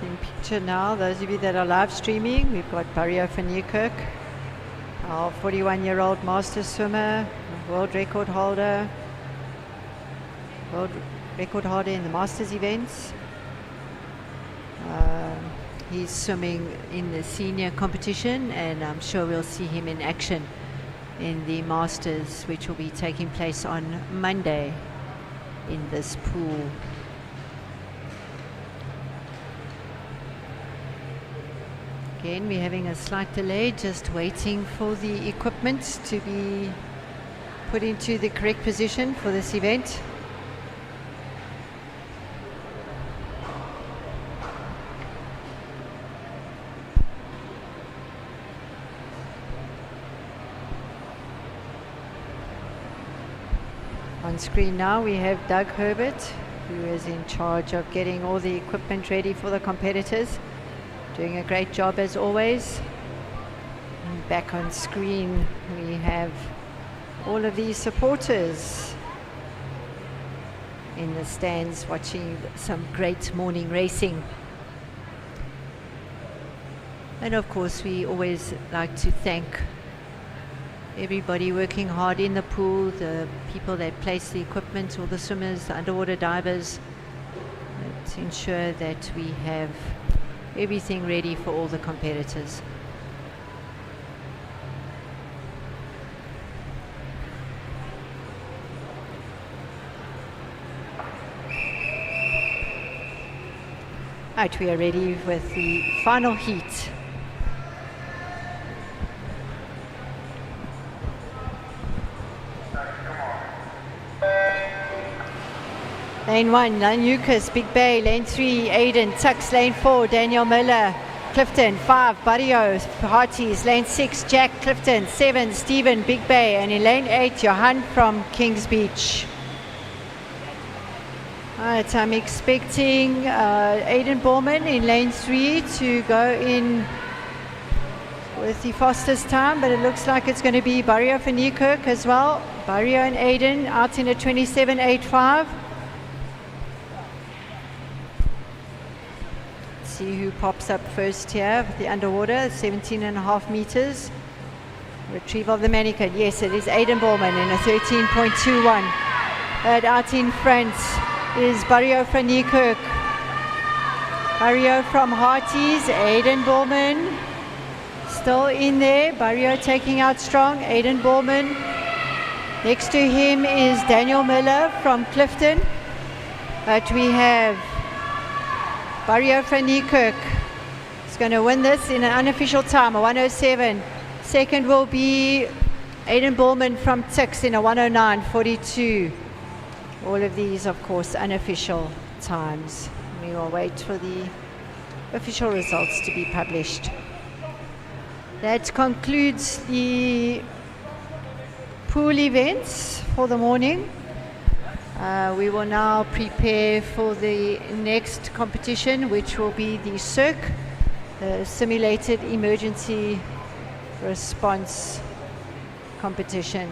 In picture now, those of you that are live streaming, we've got Barrio van Niekerk, our 41-year-old master swimmer, world record holder in the masters events. He's swimming in the senior competition, and I'm sure we'll see him in action in the masters, which will be taking place on Monday in this pool. Again, we're having a slight delay, just waiting for the equipment to be put into the correct position for this event. On screen now we have Doug Herbert, who is in charge of getting all the equipment ready for the competitors. Doing a great job as always. And back on screen we have all of these supporters in the stands watching some great morning racing. And of course we always like to thank everybody working hard in the pool, the people that place the equipment, all the swimmers, the underwater divers, to ensure that we have everything ready for all the competitors. Right, we are ready with the final heat. Lane 1, Lucas, Big Bay. Lane 3, Aiden, Tux. Lane 4, Daniel Miller, Clifton. 5, Barrio, Hearties. Lane 6, Jack, Clifton. 7, Stephen, Big Bay. And in lane 8, Johan from Kings Beach. Alright, I'm expecting Aiden Borman in lane 3 to go in with the fastest time, but it looks like it's going to be Barrio van Niekerk as well. Barrio and Aiden out in a 27.85. See who pops up first here with the underwater, 17.5 meters. Retrieval of the manikin. Yes, it is Aiden Borman in a 13.21. And out in front is Barrio van Niekerk. Barrio from Hearties, Aiden Borman still in there. Barrio taking out strong, Aiden Borman. Next to him is Daniel Miller from Clifton. But we have Barrio van Niekerk is going to win this in an unofficial time, a 107. Second will be Aiden Borman from Tix in a 109.42. All of these, of course, unofficial times. We will wait for the official results to be published. That concludes the pool events for the morning. We will now prepare for the next competition, which will be the CIRC, the Simulated Emergency Response Competition.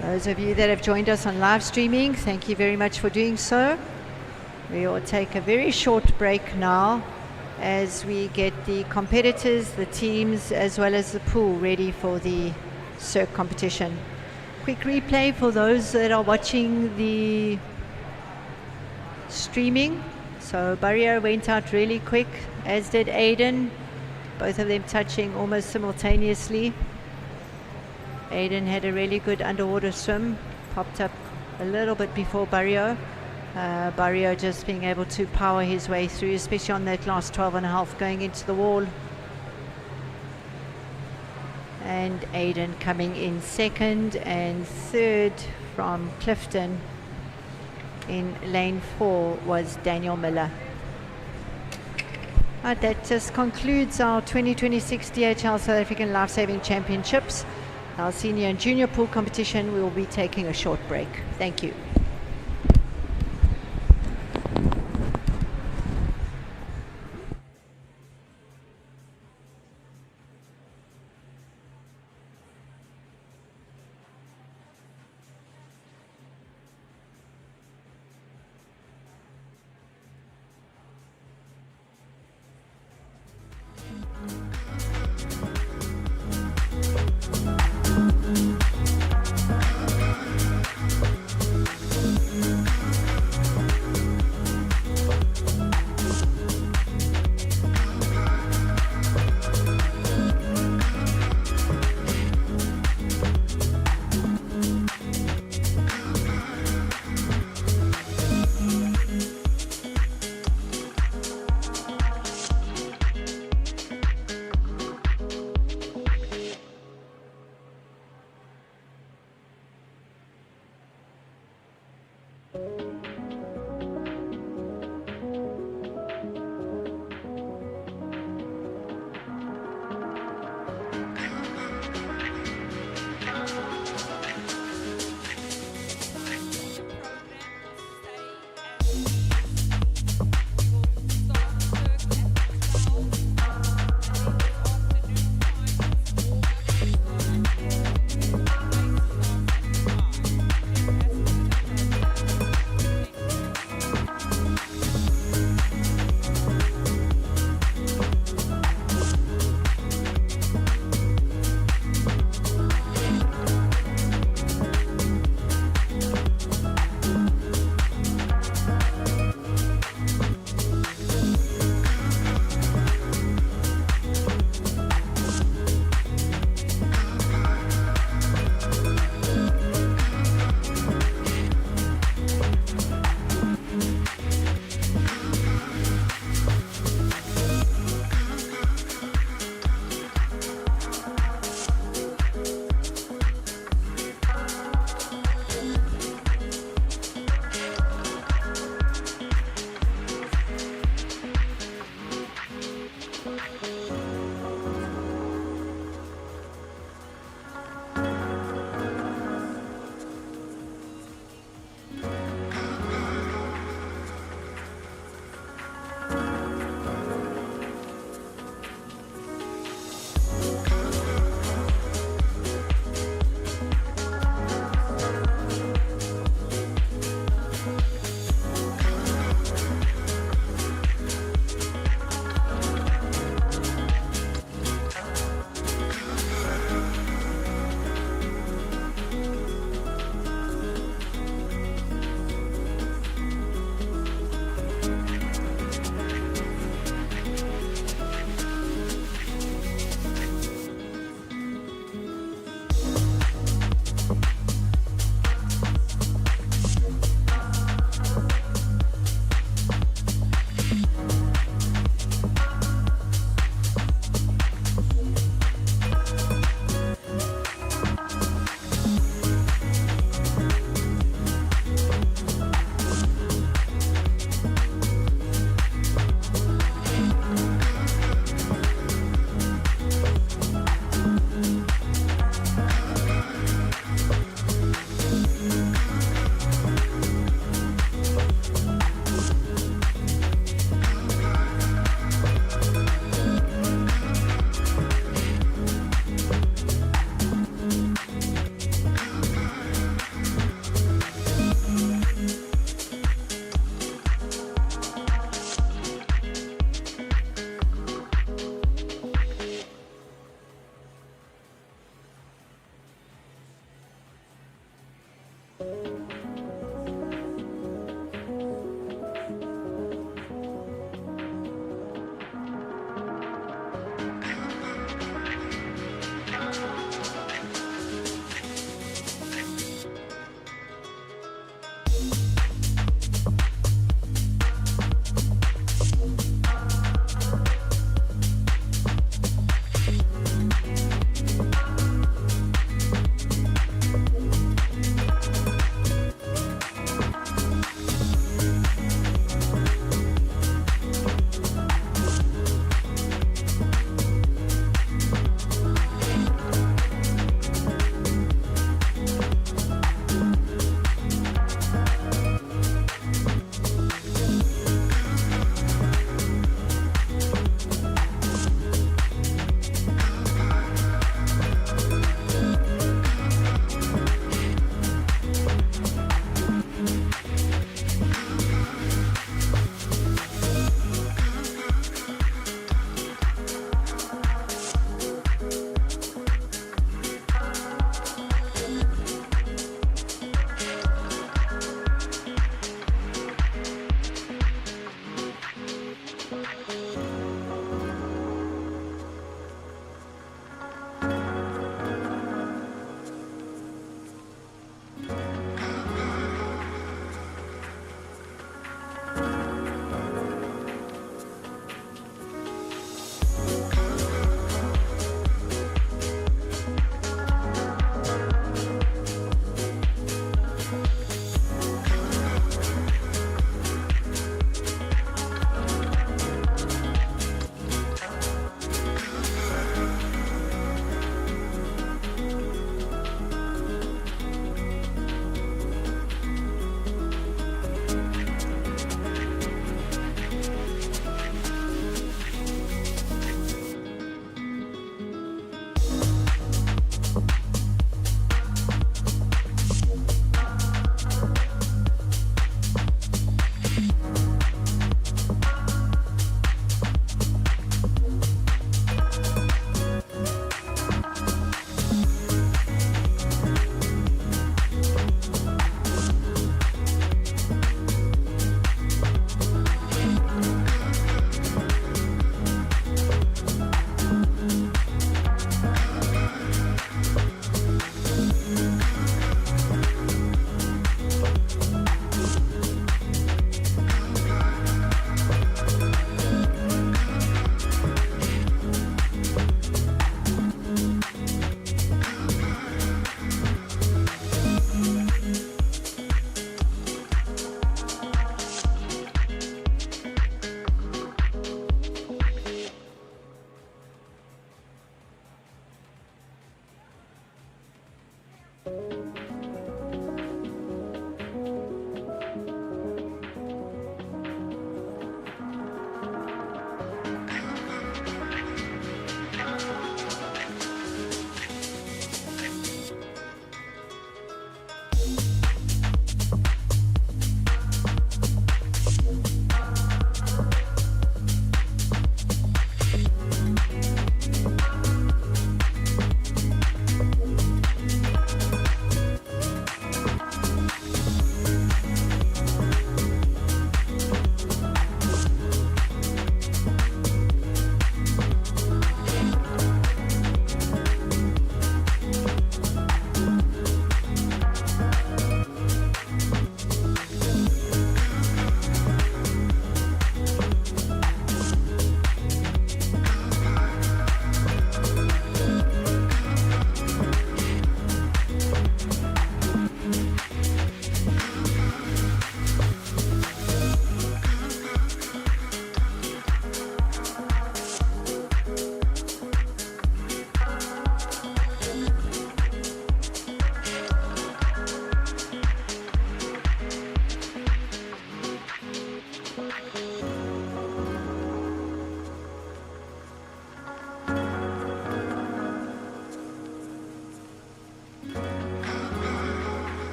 Those of you that have joined us on live streaming, thank you very much for doing so. We will take a very short break now as we get the competitors, the teams, as well as the pool ready for the CIRC competition. Quick replay for those that are watching the streaming. So Barrio went out really quick, as did Aiden, both of them touching almost simultaneously. Aiden had a really good underwater swim, popped up a little bit before Barrio. Barrio just being able to power his way through, especially on that last 12.5 going into the wall. And Aiden coming in second, and third from Clifton in lane 4 was Daniel Miller. Right, that just concludes our 2026 DHL South African Lifesaving Championships. Our senior and junior pool competition. We will be taking a short break. Thank you.